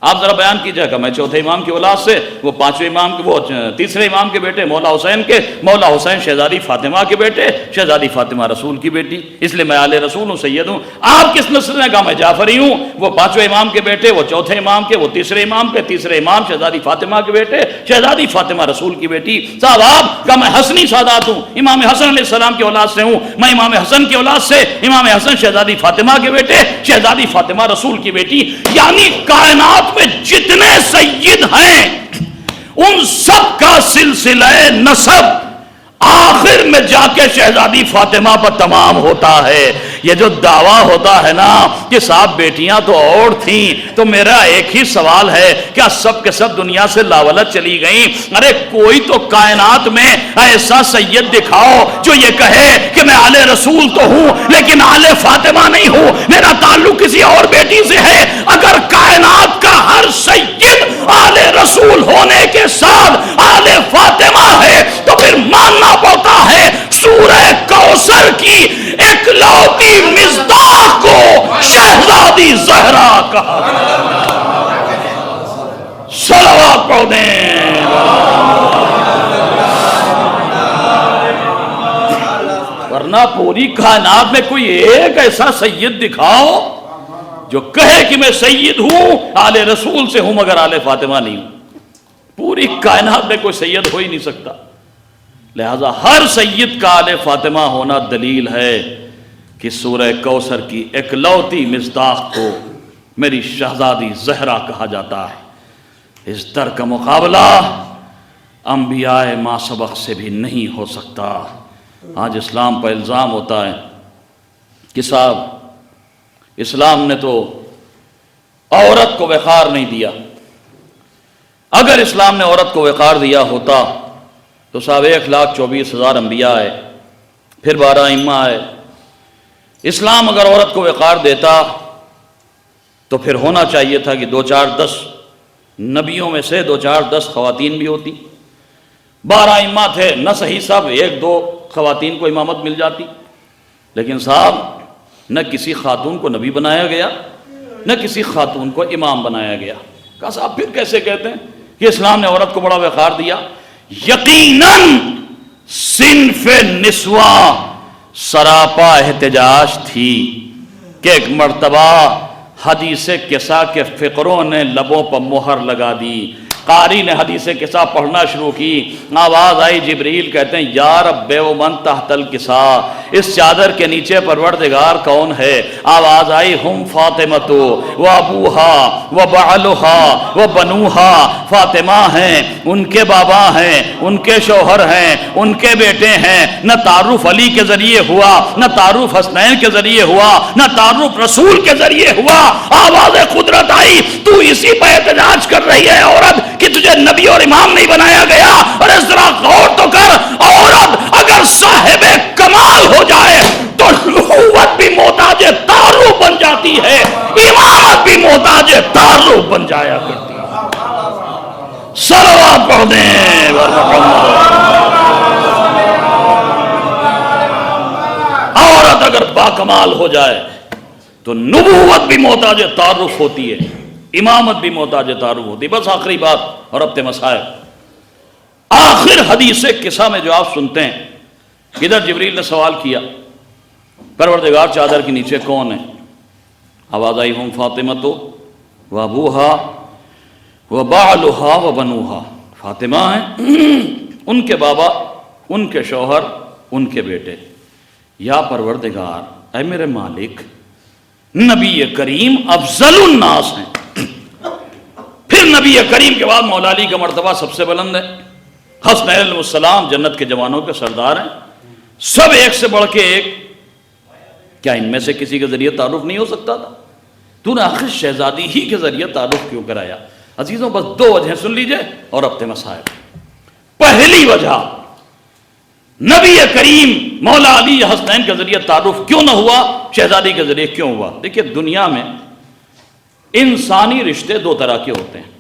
آپ ذرا بیان کیجئے کہ میں چوتھے امام کی اولاد سے, وہ پانچویں امام کے, وہ تیسرے امام کے بیٹے مولا حسین کے, مولا حسین شہزادی فاطمہ کے بیٹے, شہزادی فاطمہ رسول کی بیٹی, اس لیے میں آل رسول ہوں, سید ہوں. آپ کس نسل نے؟ کہا میں جعفری ہوں. وہ پانچویں امام کے بیٹے, وہ چوتھے امام کے, وہ تیسرے امام کے, تیسرے امام شہزادی فاطمہ کے بیٹے, شہزادی فاطمہ رسول کی بیٹی. صاحب آپ کا میں حسنی سادات ہوں, امام حسن علیہ السلام کی اولاد سے ہوں. میں امام حسن کی اولاد سے, امام حسن شہزادی فاطمہ کے بیٹے, شہزادی فاطمہ رسول کی بیٹی. یعنی کائنات میں جتنے سید ہیں ان سب کا سلسلہ نسب آخر میں جا کے شہزادی فاطمہ پر تمام ہوتا ہے. یہ جو دعویٰ ہوتا ہے نا کہ صاحب بیٹیاں تو اور تھیں, تو میرا ایک ہی سوال ہے, کیا سب کے سب دنیا سے لاولت چلی گئیں؟ ارے کوئی تو کائنات میں ایسا سید دکھاؤ جو یہ کہے کہ میں آل رسول تو ہوں لیکن آل فاطمہ نہیں ہوں, میرا تعلق کسی اور بیٹی سے ہے. اگر کائنات کا ہر سید آل رسول ہونے کے ساتھ آل فاطمہ ہے تو پھر ماننا پڑتا ہے سورہ کوثر کی اکلوتی مصداق کو شہزادی زہرا کہا. صلوات پڑھ دیں. ورنہ پوری کائنات میں کوئی ایک ایسا سید دکھاؤ جو کہے کہ میں سید ہوں, آل رسول سے ہوں مگر آل فاطمہ نہیں ہوں. پوری کائنات میں کوئی سید ہو ہی نہیں سکتا. لہذا ہر سید کا آل فاطمہ ہونا دلیل ہے کہ سورہ کوثر کی اکلوتی مصداق کو میری شہزادی زہرا کہا جاتا ہے. اس در کا مقابلہ انبیاء ما سبق سے بھی نہیں ہو سکتا. آج اسلام پر الزام ہوتا ہے کہ صاحب اسلام نے تو عورت کو وقار نہیں دیا. اگر اسلام نے عورت کو وقار دیا ہوتا تو صاحب 1,24,000 انبیاء آئے, پھر 12 ائمہ آئے. اسلام اگر عورت کو وقار دیتا تو پھر ہونا چاہیے تھا کہ 2-4-10 نبیوں میں سے 2-4-10 خواتین بھی ہوتی. 12 ائمہ تھے, نہ صحیح صاحب 1-2 خواتین کو امامت مل جاتی. لیکن صاحب نہ کسی خاتون کو نبی بنایا گیا, نہ کسی خاتون کو امام بنایا گیا. کہا صاحب پھر کیسے کہتے ہیں کہ اسلام نے عورت کو بڑا وقار دیا؟ یقیناً صنف نسواں سراپا احتجاج تھی کہ ایک مرتبہ حدیث کسا کے فقروں نے لبوں پر مہر لگا دی. قاری نے حدیث کسا پڑھنا شروع کی, آواز آئی جبریل کہتے ہیں یا رب و من تحت الکسا, اس چادر کے نیچے پروردگار کون ہے؟ آواز آئی ہم فاطمہ و ابوہا و بعلہا و بنوہا, فاطمہ ہیں, ان کے بابا ہیں, ان کے شوہر ہیں, ان کے بیٹے ہیں. نہ تعارف علی کے ذریعے ہوا, نہ تعارف حسنین کے ذریعے ہوا, نہ تعارف رسول کے ذریعے ہوا. آواز قدرت آئی, تو اسی پہ احتجاج کر رہی ہے عورت کہ تجھے نبی اور امام نہیں بنایا گیا؟ اور اس طرح غور تو کر, عورت اگر صاحب کمال ہو جائے تو نبوت بھی محتاج تعارف بن جاتی ہے, امامت بھی محتاج تعارف بن جایا کرتی ہے. صلوات پڑھ دیں. عورت اگر باکمال ہو جائے تو نبوت بھی محتاج تعارف ہوتی ہے, امامت بھی محتاج تعارف ہوتی. بس آخری بات اور اب مسائل. آخر حدیث قصہ میں جو آپ سنتے ہیں، ادھر جبریل نے سوال کیا پروردگار چادر کے نیچے کون ہے؟ آواز آئی ہم فاطمہ تو و ابوہا و بعلہا و بنوہا، فاطمہ ہیں، ان کے بابا، ان کے شوہر، ان کے بیٹے۔ یا پروردگار، اے میرے مالک، نبی کریم افضل الناس ہیں، پھر نبی کریم کے بعد مولا علی کا مرتبہ سب سے بلند ہے، حسنین علیہ السلام جنت کے جوانوں کے سردار ہیں، سب ایک سے بڑھ کے ایک، کیا ان میں سے کسی کے ذریعے تعارف نہیں ہو سکتا تھا؟ تو نے آخر شہزادی ہی کے ذریعے تعارف کیوں کرایا؟ عزیزوں بس دو وجہیں سن لیجئے اور اپنے مسائل۔ پہلی وجہ، نبی کریم مولا علی حسنین کے ذریعے تعارف کیوں نہ ہوا، شہزادی کے ذریعے کیوں ہوا؟ دیکھیے دنیا میں انسانی رشتے دو طرح کے ہوتے ہیں،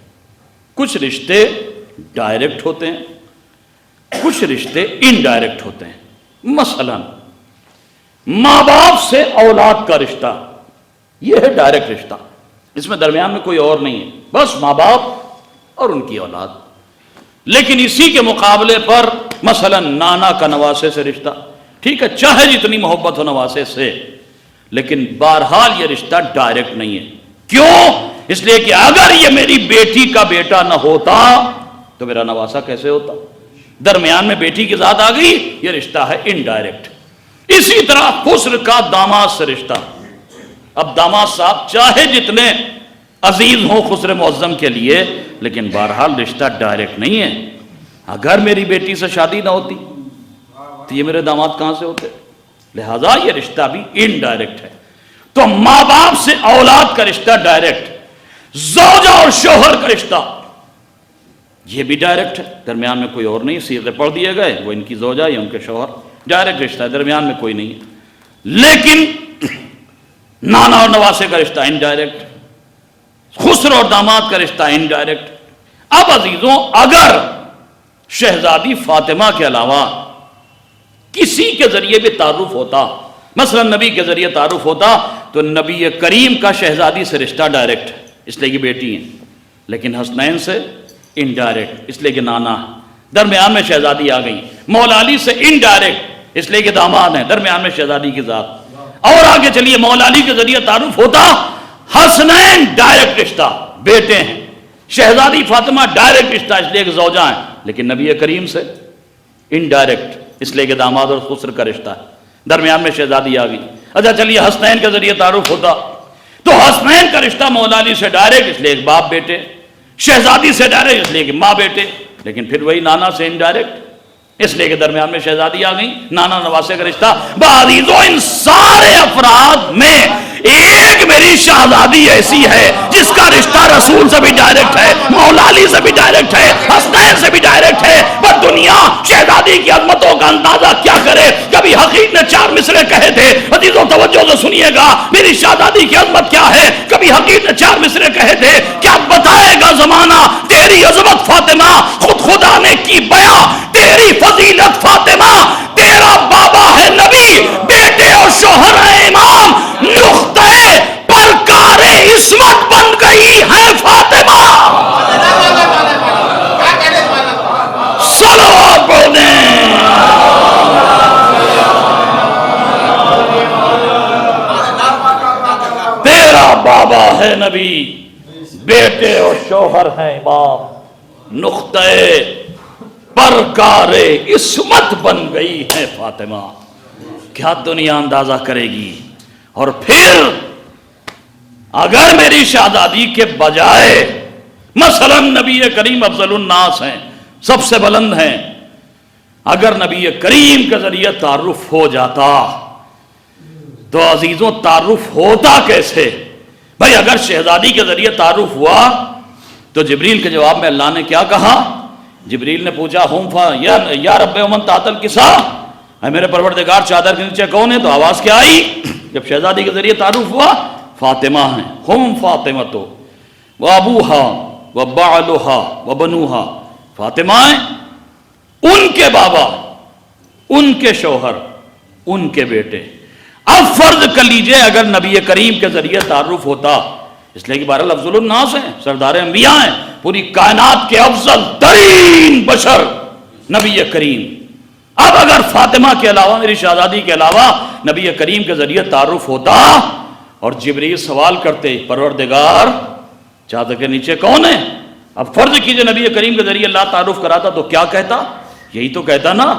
کچھ رشتے ڈائریکٹ ہوتے ہیں، کچھ رشتے انڈائریکٹ ہوتے ہیں۔ مثلا ماں باپ سے اولاد کا رشتہ، یہ ہے ڈائریکٹ رشتہ، اس میں درمیان میں کوئی اور نہیں ہے، بس ماں باپ اور ان کی اولاد۔ لیکن اسی کے مقابلے پر مثلا نانا کا نواسے سے رشتہ، ٹھیک ہے چاہے جتنی محبت ہو نواسے سے، لیکن بہرحال یہ رشتہ ڈائریکٹ نہیں ہے۔ کیوں؟ اس لیے کہ اگر یہ میری بیٹی کا بیٹا نہ ہوتا تو میرا نواسا کیسے ہوتا؟ درمیان میں بیٹی کی ذات آ گئی، یہ رشتہ ہے انڈائریکٹ۔ اسی طرح خسر کا داماد سے رشتہ، اب داماد صاحب چاہے جتنے عزیز ہوں خسر معظم کے لیے، لیکن بہرحال رشتہ ڈائریکٹ نہیں ہے۔ اگر میری بیٹی سے شادی نہ ہوتی تو یہ میرے داماد کہاں سے ہوتے؟ لہذا یہ رشتہ بھی انڈائریکٹ ہے۔ تو ماں باپ سے اولاد کا رشتہ ڈائریکٹ، زوجہ اور شوہر کا رشتہ یہ بھی ڈائریکٹ ہے، درمیان میں کوئی اور نہیں، صیغے پڑھ دیے گئے، وہ ان کی زوجہ یا ان کے شوہر، ڈائریکٹ رشتہ ہے، درمیان میں کوئی نہیں ہے۔ لیکن نانا اور نواسے کا رشتہ انڈائریکٹ، خسر اور داماد کا رشتہ انڈائریکٹ۔ اب عزیزوں اگر شہزادی فاطمہ کے علاوہ کسی کے ذریعے بھی تعارف ہوتا، مثلا نبی کے ذریعے تعارف ہوتا، تو نبی کریم کا شہزادی سے رشتہ ڈائریکٹ ہے، اس لیے کہ بیٹی ہیں، لیکن حسنین سے انڈائریکٹ، اس لیے کہ نانا ہے، درمیان میں شہزادی آ گئی۔ مولا علی سے انڈائریکٹ، اس لیے کہ داماد ہیں، درمیان میں شہزادی کی ذات۔ اور آگے چلیے مولا علی کے ذریعے تعارف ہوتا، حسنین ڈائریکٹ رشتہ، بیٹے ہیں، شہزادی فاطمہ ڈائریکٹ رشتہ، اس لیے کہ زوجہ ہیں، لیکن نبی کریم سے انڈائریکٹ، اس لیے کہ داماد اور خسر کا رشتہ ہے، درمیان میں شہزادی آ گئی۔ اچھا چلیے حسنین کے ذریعے تعارف ہوتا تو حسنین کا رشتہ مولا علی سے ڈائریکٹ، اس لیے کہ باپ بیٹے، شہزادی سے ڈائریکٹ، اس لیے کہ ماں بیٹے، لیکن پھر وہی نانا سے انڈائریکٹ، اس لیے کہ درمیان میں شہزادی آ گئی، نانا نواسے کا رشتہ۔ بعضیزوں ان سارے افراد میں ایک میری شہزادی ایسی ہے جس کا رشتہ رسول سے بھی ڈائریکٹ ہے، مولا علی سے بھی ڈائریکٹ ہے، حسنین سے بھی ڈائریکٹ ہے۔ پر دنیا شہزادی کی عظمتوں کا اندازہ کیا کرے؟ کبھی حقیق نے 4 مصرے کہے تھے، عزیزوں توجہ سے سنیے گا، میری شہزادی کی عظمت کیا ہے؟ کبھی حقیق نے 4 مصرے کہے تھے، کیا بتائے گا زمانہ تیری عظمت فاطمہ، خود خدا نے کی بیاں تیری فضیلت فاطمہ، تیرا بابا ہے نبی، بیٹے اور شوہر ہے امام، نقطہ پرکار عصمت بن گئی ہے فاطمہ۔ صلوات پڑھ دیں۔ تیرا بابا ہے نبی، بیٹے اور شوہر ہیں امام، نقطہ پرکار عصمت بن گئی ہے فاطمہ۔ کیا دنیا اندازہ کرے گی؟ اور پھر اگر میری شہزادی کے بجائے مثلا نبی کریم افضل الناس ہیں، سب سے بلند ہیں، اگر نبی کریم کے ذریعے تعارف ہو جاتا تو عزیزوں تعارف ہوتا کیسے؟ بھائی اگر شہزادی کے ذریعے تعارف ہوا تو جبریل کے جواب میں اللہ نے کیا کہا؟ جبریل نے پوچھا یا رب امن تحت الکسا، اے میرے پروردگار چادر کے نیچے کون ہے؟ تو آواز کیا آئی جب شہزادی کے ذریعے تعارف ہوا؟ فاطمہ ہیں، ہم فاطمہ تو و ابوہا و بعلہا و بنوہا، فاطمہ ہیں، ان کے بابا، ان کے شوہر، ان کے بیٹے۔ اب فرض کر لیجئے اگر نبی کریم کے ذریعے تعارف ہوتا، اس لیے کہ بہرحال افضل الناس ہیں، سردار انبیاء ہیں، پوری کائنات کے افضل ترین بشر نبی کریم. اب اگر فاطمہ کے علاوہ میری شہزادی کے علاوہ نبی کریم کے ذریعے تعارف ہوتا اور جبریل سوال کرتے پروردگار چادر کے نیچے کون ہے؟ اب فرض کیجئے نبی کریم کے ذریعے اللہ تعارف کراتا تو کیا کہتا؟ یہی تو کہتا نا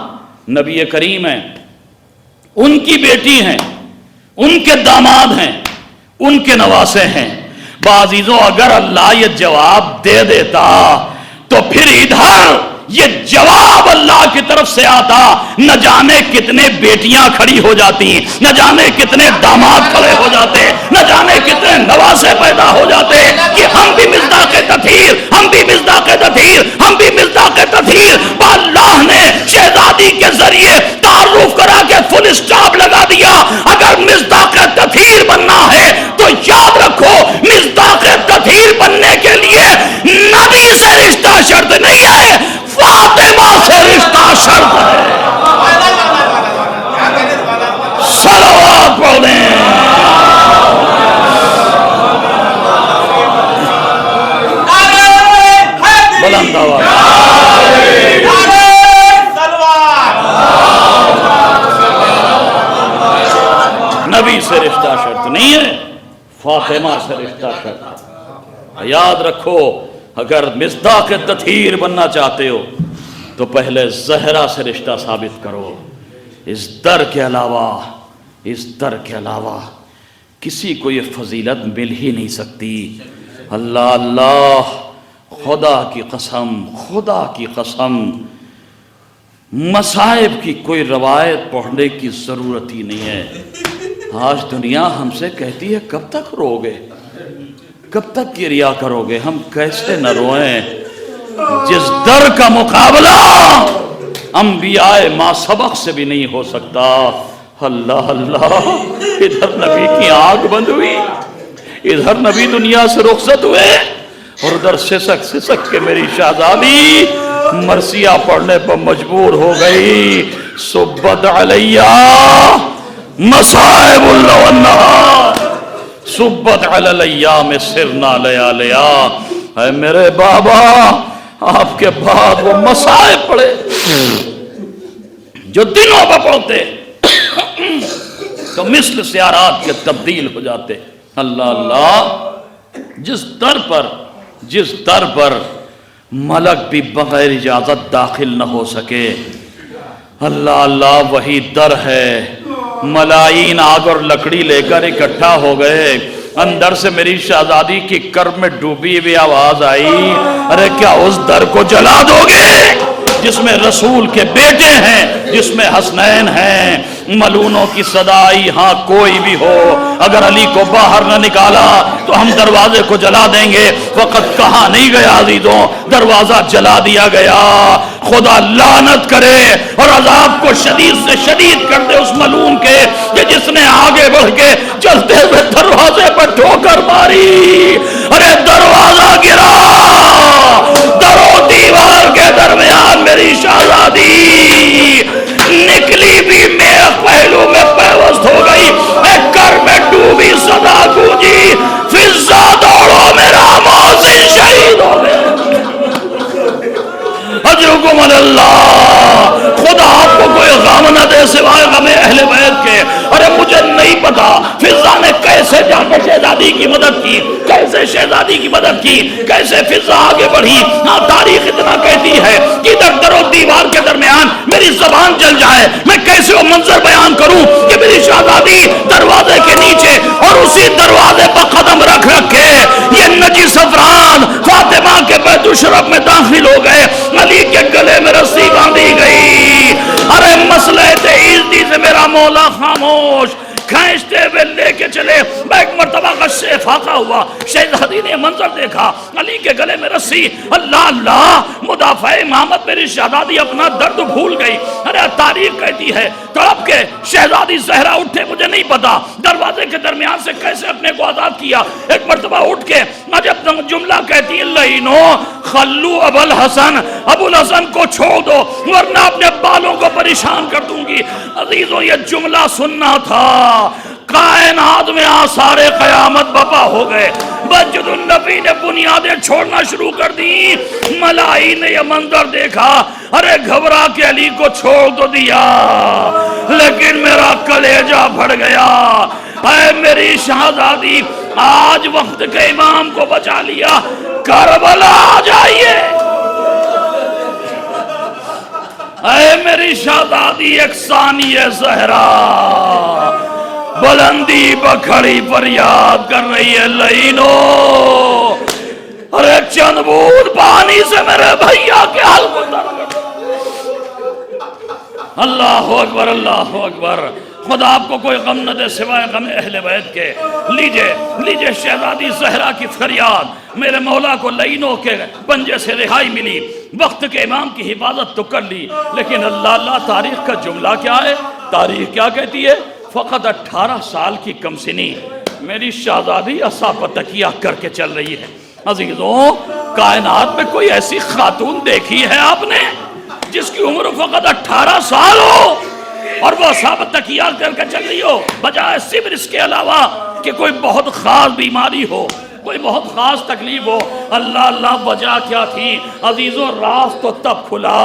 نبی کریم ہیں، ان کی بیٹی ہیں، ان کے داماد ہیں، ان کے نواسے ہیں. بعزیزوں اگر اللہ یہ جواب دے دیتا تو پھر ادھر یہ جواب اللہ کی طرف سے آتا، نہ جانے کتنے بیٹیاں کھڑی ہو جاتی، نہ جانے کتنے داماد کھڑے ہو جاتے، نہ جانے کتنے نواسے پیدا ہو جاتے کہ ہم بھی مصداق تطہیر، ہم بھی مصداق تطہیر، ہم بھی مصداق تطہیر. اللہ نے شہزادی کے ذریعے تعارف کرا کے فل اسٹاپ لگا دیا. اگر مصداق تطہیر بننا ہے تو یاد رکھو مصداق تطہیر بننے کے لیے نبی سے رشتہ شرط نہیں ہے، فاطمہ سے رشتہ شرط ہے. صلوات پڑھ دیں. بلند آواز. نبی سے رشتہ شرط نہیں ہے، فاطمہ سے رشتہ شرط ہے. یاد رکھو اگر مصداق تطہیر بننا چاہتے ہو تو پہلے زہرا سے رشتہ ثابت کرو. اس در کے علاوہ کسی کو یہ فضیلت مل ہی نہیں سکتی. اللہ اللہ، خدا کی قسم مصائب کی کوئی روایت پڑھنے کی ضرورت ہی نہیں ہے. آج دنیا ہم سے کہتی ہے کب تک رو گے، کب تک کی ریا کرو گے. ہم کیسے نہ روئیں جس در کا مقابلہ انبیاء ما سبق سے بھی نہیں ہو سکتا. اللہ اللہ، ادھر نبی کی آنکھ بند ہوئی، ادھر نبی دنیا سے رخصت ہوئے اور ادھر سسک کے میری شہزادی مرثیہ پڑھنے پر مجبور ہو گئی. صبت علیہ مصائب اللہ والنہار، صبت علی الیام سرنا لیالیا. اے میرے بابا، آپ کے بعد وہ مصائب پڑے جو دنوں میں پڑھتے تو مثل سیارات کے تبدیل ہو جاتے. اللہ اللہ، جس در پر ملک بھی بغیر اجازت داخل نہ ہو سکے، اللہ اللہ وہی در ہے. ملائی آگ اور لکڑی لے کر اکٹھا ہو گئے. اندر سے میری شہزادی کی کرب میں ڈوبی ہوئی آواز آئی، ارے کیا اس در کو جلا دو گے جس میں رسول کے بیٹے ہیں، جس میں حسنین ہیں؟ ملونوں کی صدا آئی، ہاں کوئی بھی ہو، اگر علی کو باہر نہ نکالا تو ہم دروازے کو جلا دیں گے. وقت کہاں نہیں گیا عزیزوں، دروازہ جلا دیا گیا. خدا لعنت کرے اور عذاب کو شدید سے شدید کر دے اس ملون کے کہ جس نے آگے بڑھ کے چلتے ہوئے دروازے پر ٹھوکر ماری. ارے دروازہ گرا، در و دیوار کے درمیان میری شہزادی نکلی بھی میرے پہلو میں پیوست ہو گئی. ایک کر میں ڈوبی صدا گونجی، فضا دوڑو میرا محسن شہید ہو گیا. اجرکم اللہ. خدا آپ کو کوئی غم نہ دے سوائے غم اہل بیت کے. ارے مجھے نہیں پتا فضا نے کیسے جا کے شہزادی کی مدد کی، کیسے فضا آگے بڑھی. تاریخ اتنا کہتی ہے کہ در و دیوار کے درمیان میری زبان جل جائے. میں کیسے وہ منظر بیان کروں کہ میری شہزادی دروازے کے نیچے اور اسی دروازے پر قدم رکھ کے یہ نجس افراد فاطمہ کے بیت الشرف میں داخل ہو گئے. علی کے گلے میں رسی باندھی گئی. ارے مسئلہ عزتی سے میرا مولا خاموش، کھینچتے ہوئے لے کے چلے. میں ایک مرتبہ غصے فاقہ ہوا، شہزادی نے منظر دیکھا، علی کے گلے میں رسی. اللہ اللہ، مدافع امامت میری شہزادی اپنا درد بھول گئی. ارے تاریخ کہتی ہے تڑپ کے شہزادی زہرا اٹھے. مجھے نہیں پتا دروازے کے درمیان سے کیسے اپنے کو آزاد کیا. ایک مرتبہ اٹھ کے عجب جملہ کہتی ہے، لعینو خلو ابو الحسن کو چھوڑ دو ورنہ اپنے بالوں کو پریشان کر دوں گی. عزیزوں یہ جملہ سننا تھا. کائنات میں آثار قیامت بپا ہو گئے. مسجد النبی نے بنیادیں چھوڑنا شروع کر دی. ملائی نے یہ منظر دیکھا، ارے گھبرا کے علی کو چھوڑ تو دیا لیکن میرا کلیجہ پھٹ گیا. اے میری شہزادی آج وقت کے امام کو بچا لیا، کربلا آ جائیے. اے میری شہزادی ایک ثانیہ زہرا بلندی بکھڑی فریاد کر رہی ہے، لعینو ارے چند بوند پانی سے میرے بھیا کے حلق کو تر کر. اللہ اکبر، اللہ اکبر. خدا آپ کو کوئی غم نہ دے سوائے غم اہل بیت کے. لیجئے شہزادی زہرا کی فریاد. میرے مولا کو لعینوں کے پنجے سے رہائی ملی، وقت کے امام کی حفاظت تو کر لی، لیکن اللہ تاریخ کا جملہ کیا ہے؟ تاریخ کیا کہتی ہے؟ فقط 18 سال کی کم سنی میری شہزادی عصا پر تکیہ کر کے چل رہی ہے. عزیزوں، کائنات میں کوئی ایسی خاتون دیکھی ہے آپ نے جس کی عمر فقط 18 سال ہو اور وہ عصا پر تکیہ کر کے چل رہی ہو، بجائے صبر اس کے علاوہ کہ کوئی بہت خاص بیماری ہو، کوئی بہت خاص تکلیف ہو. اللہ وجہ کیا تھی عزیزوں؟ راز تو تب کھلا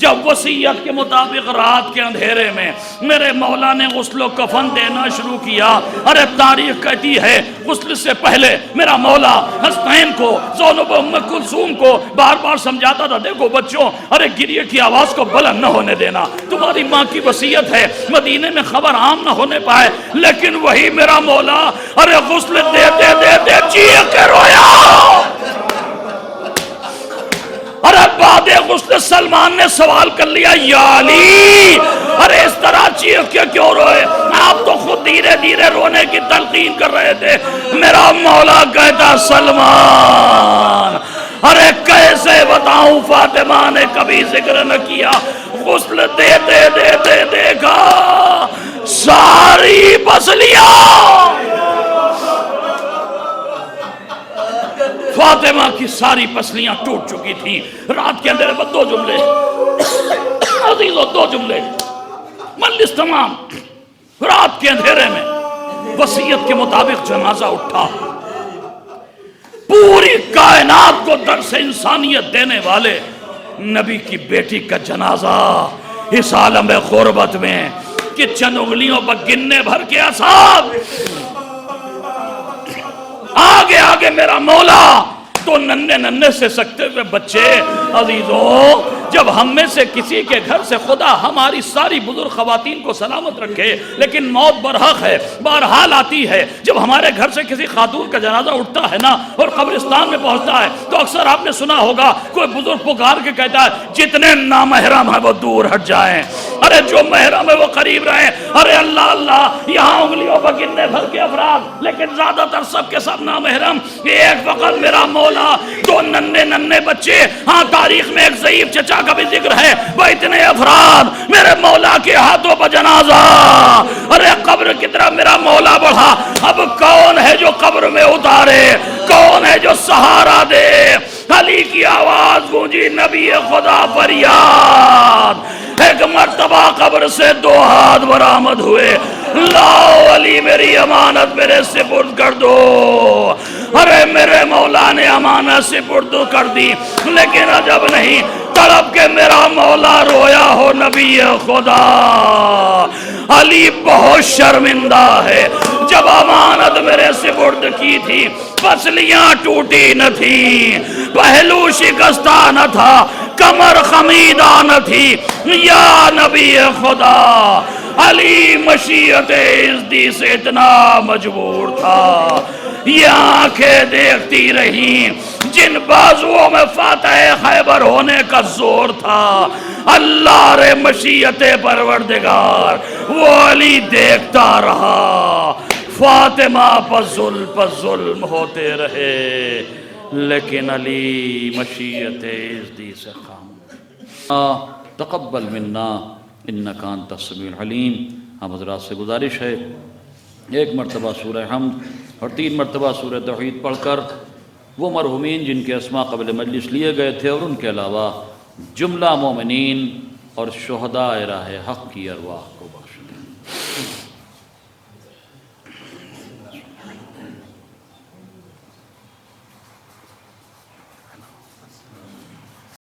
جب وصیت کے مطابق رات کے اندھیرے میں میرے مولا نے غسل و کفن دینا شروع کیا. ارے تاریخ کہتی ہے غسل سے پہلے میرا مولا حسنین کو، زینب ام کلثوم کو بار بار سمجھاتا تھا، دیکھو بچوں، ارے گریے کی آواز کو بلند نہ ہونے دینا، تمہاری ماں کی وصیت ہے مدینے میں خبر عام نہ ہونے پائے. لیکن وہی میرا مولا ارے غسل دیتے دیتے چیخ کے رویا. ارے بعد غسل سلمان نے سوال کر لیا، یا علی ارے اس طرح چیخ کے کیوں روئے؟ آپ تو خود دھیرے دھیرے رونے کی تلقین کر رہے تھے. میرا مولا کہتا، سلمان ارے کیسے بتاؤں، فاطمہ نے کبھی ذکر نہ کیا، غسل دیتے دیتے دیکھا ساری پسلیاں فاطمہ کی ساری پسلیاں ٹوٹ چکی تھی. رات کے اندر دو جملے عزیزو، دو جملے مجلس تمام. رات کے اندھیرے میں وصیت کے مطابق جنازہ اٹھا. پوری کائنات کو درس انسانیت دینے والے نبی کی بیٹی کا جنازہ اس عالم غربت میں کہ چند انگلیوں پر گننے بھر کے اصحاب، آگے آگے میرا مولا، تو ننھے سے سکتے ہوئے بچے. عزیزوں، جب ہم میں سے کسی کے گھر سے خدا ہماری ساری بزرگ خواتین کو سلامت رکھے، لیکن موت برحق ہے، بہرحال آتی ہے. جب ہمارے گھر سے کسی خاتون کا جنازہ اٹھتا ہے نا اور قبرستان میں پہنچتا ہے تو اکثر آپ نے سنا ہوگا کوئی بزرگ پکار کے کہتا ہے، جتنے نامحرم ہیں وہ دور ہٹ جائیں، ارے جو محرم ہے وہ قریب رہیں. ارے اللہ، یہاں انگلیوں پر گننے بھر کے افراد، لیکن زیادہ تر سب کے سب نامحرم. ایک وقت میرا مولا، دو ننھے بچے. ہاں تاریخ میں ایک ضعیف چچا کا بھی ذکر ہے، وہ اتنے افراد میرے مولا کے ہاتھوں پر جنازہ. ارے قبر کی طرف میرا مولا بڑھا. اب کون ہے جو قبر میں اتارے؟ کون ہے جو سہارا دے؟ علی کی آواز گونجی، نبی خدا فریاد. ایک مرتبہ قبر سے 2 ہاتھ برآمد ہوئے. لاؤ علی میری امانت میرے سپرد کر دو. ارے میرے مولا نے امانت سپرد کر دی، لیکن عجب نہیں، تڑپ کے میرا مولا رویا ہو نبی خدا. علی بہت شرمندہ ہے. جب امانت میرے سپرد کی تھی پسلیاں ٹوٹی نہ تھی، پہلو شکستہ نہ تھا، کمر خمیدہ نہ تھی. یا نبی خدا، علی مشیت عزدی سے اتنا مجبور تھا. یہ آنکھیں دیکھتی رہیں جن بازوؤں میں فاتح خیبر ہونے کا زور تھا. اللہ رے مشیت پروردگار، وہ علی دیکھتا رہا. فاطمہ پر ظلم ہوتے رہے، لیکن علی مشیت عزدی سے خاموش. تقبل منا انک انت السمیع العلیم. ہم حضرات سے گزارش ہے، 1 مرتبہ سورہ حمد اور 3 مرتبہ سورہ توحید پڑھ کر وہ مرحومین جن کے اسماء قبل مجلس لیے گئے تھے اور ان کے علاوہ جملہ مومنین اور شہداء راہ حق کی ارواح کو بخش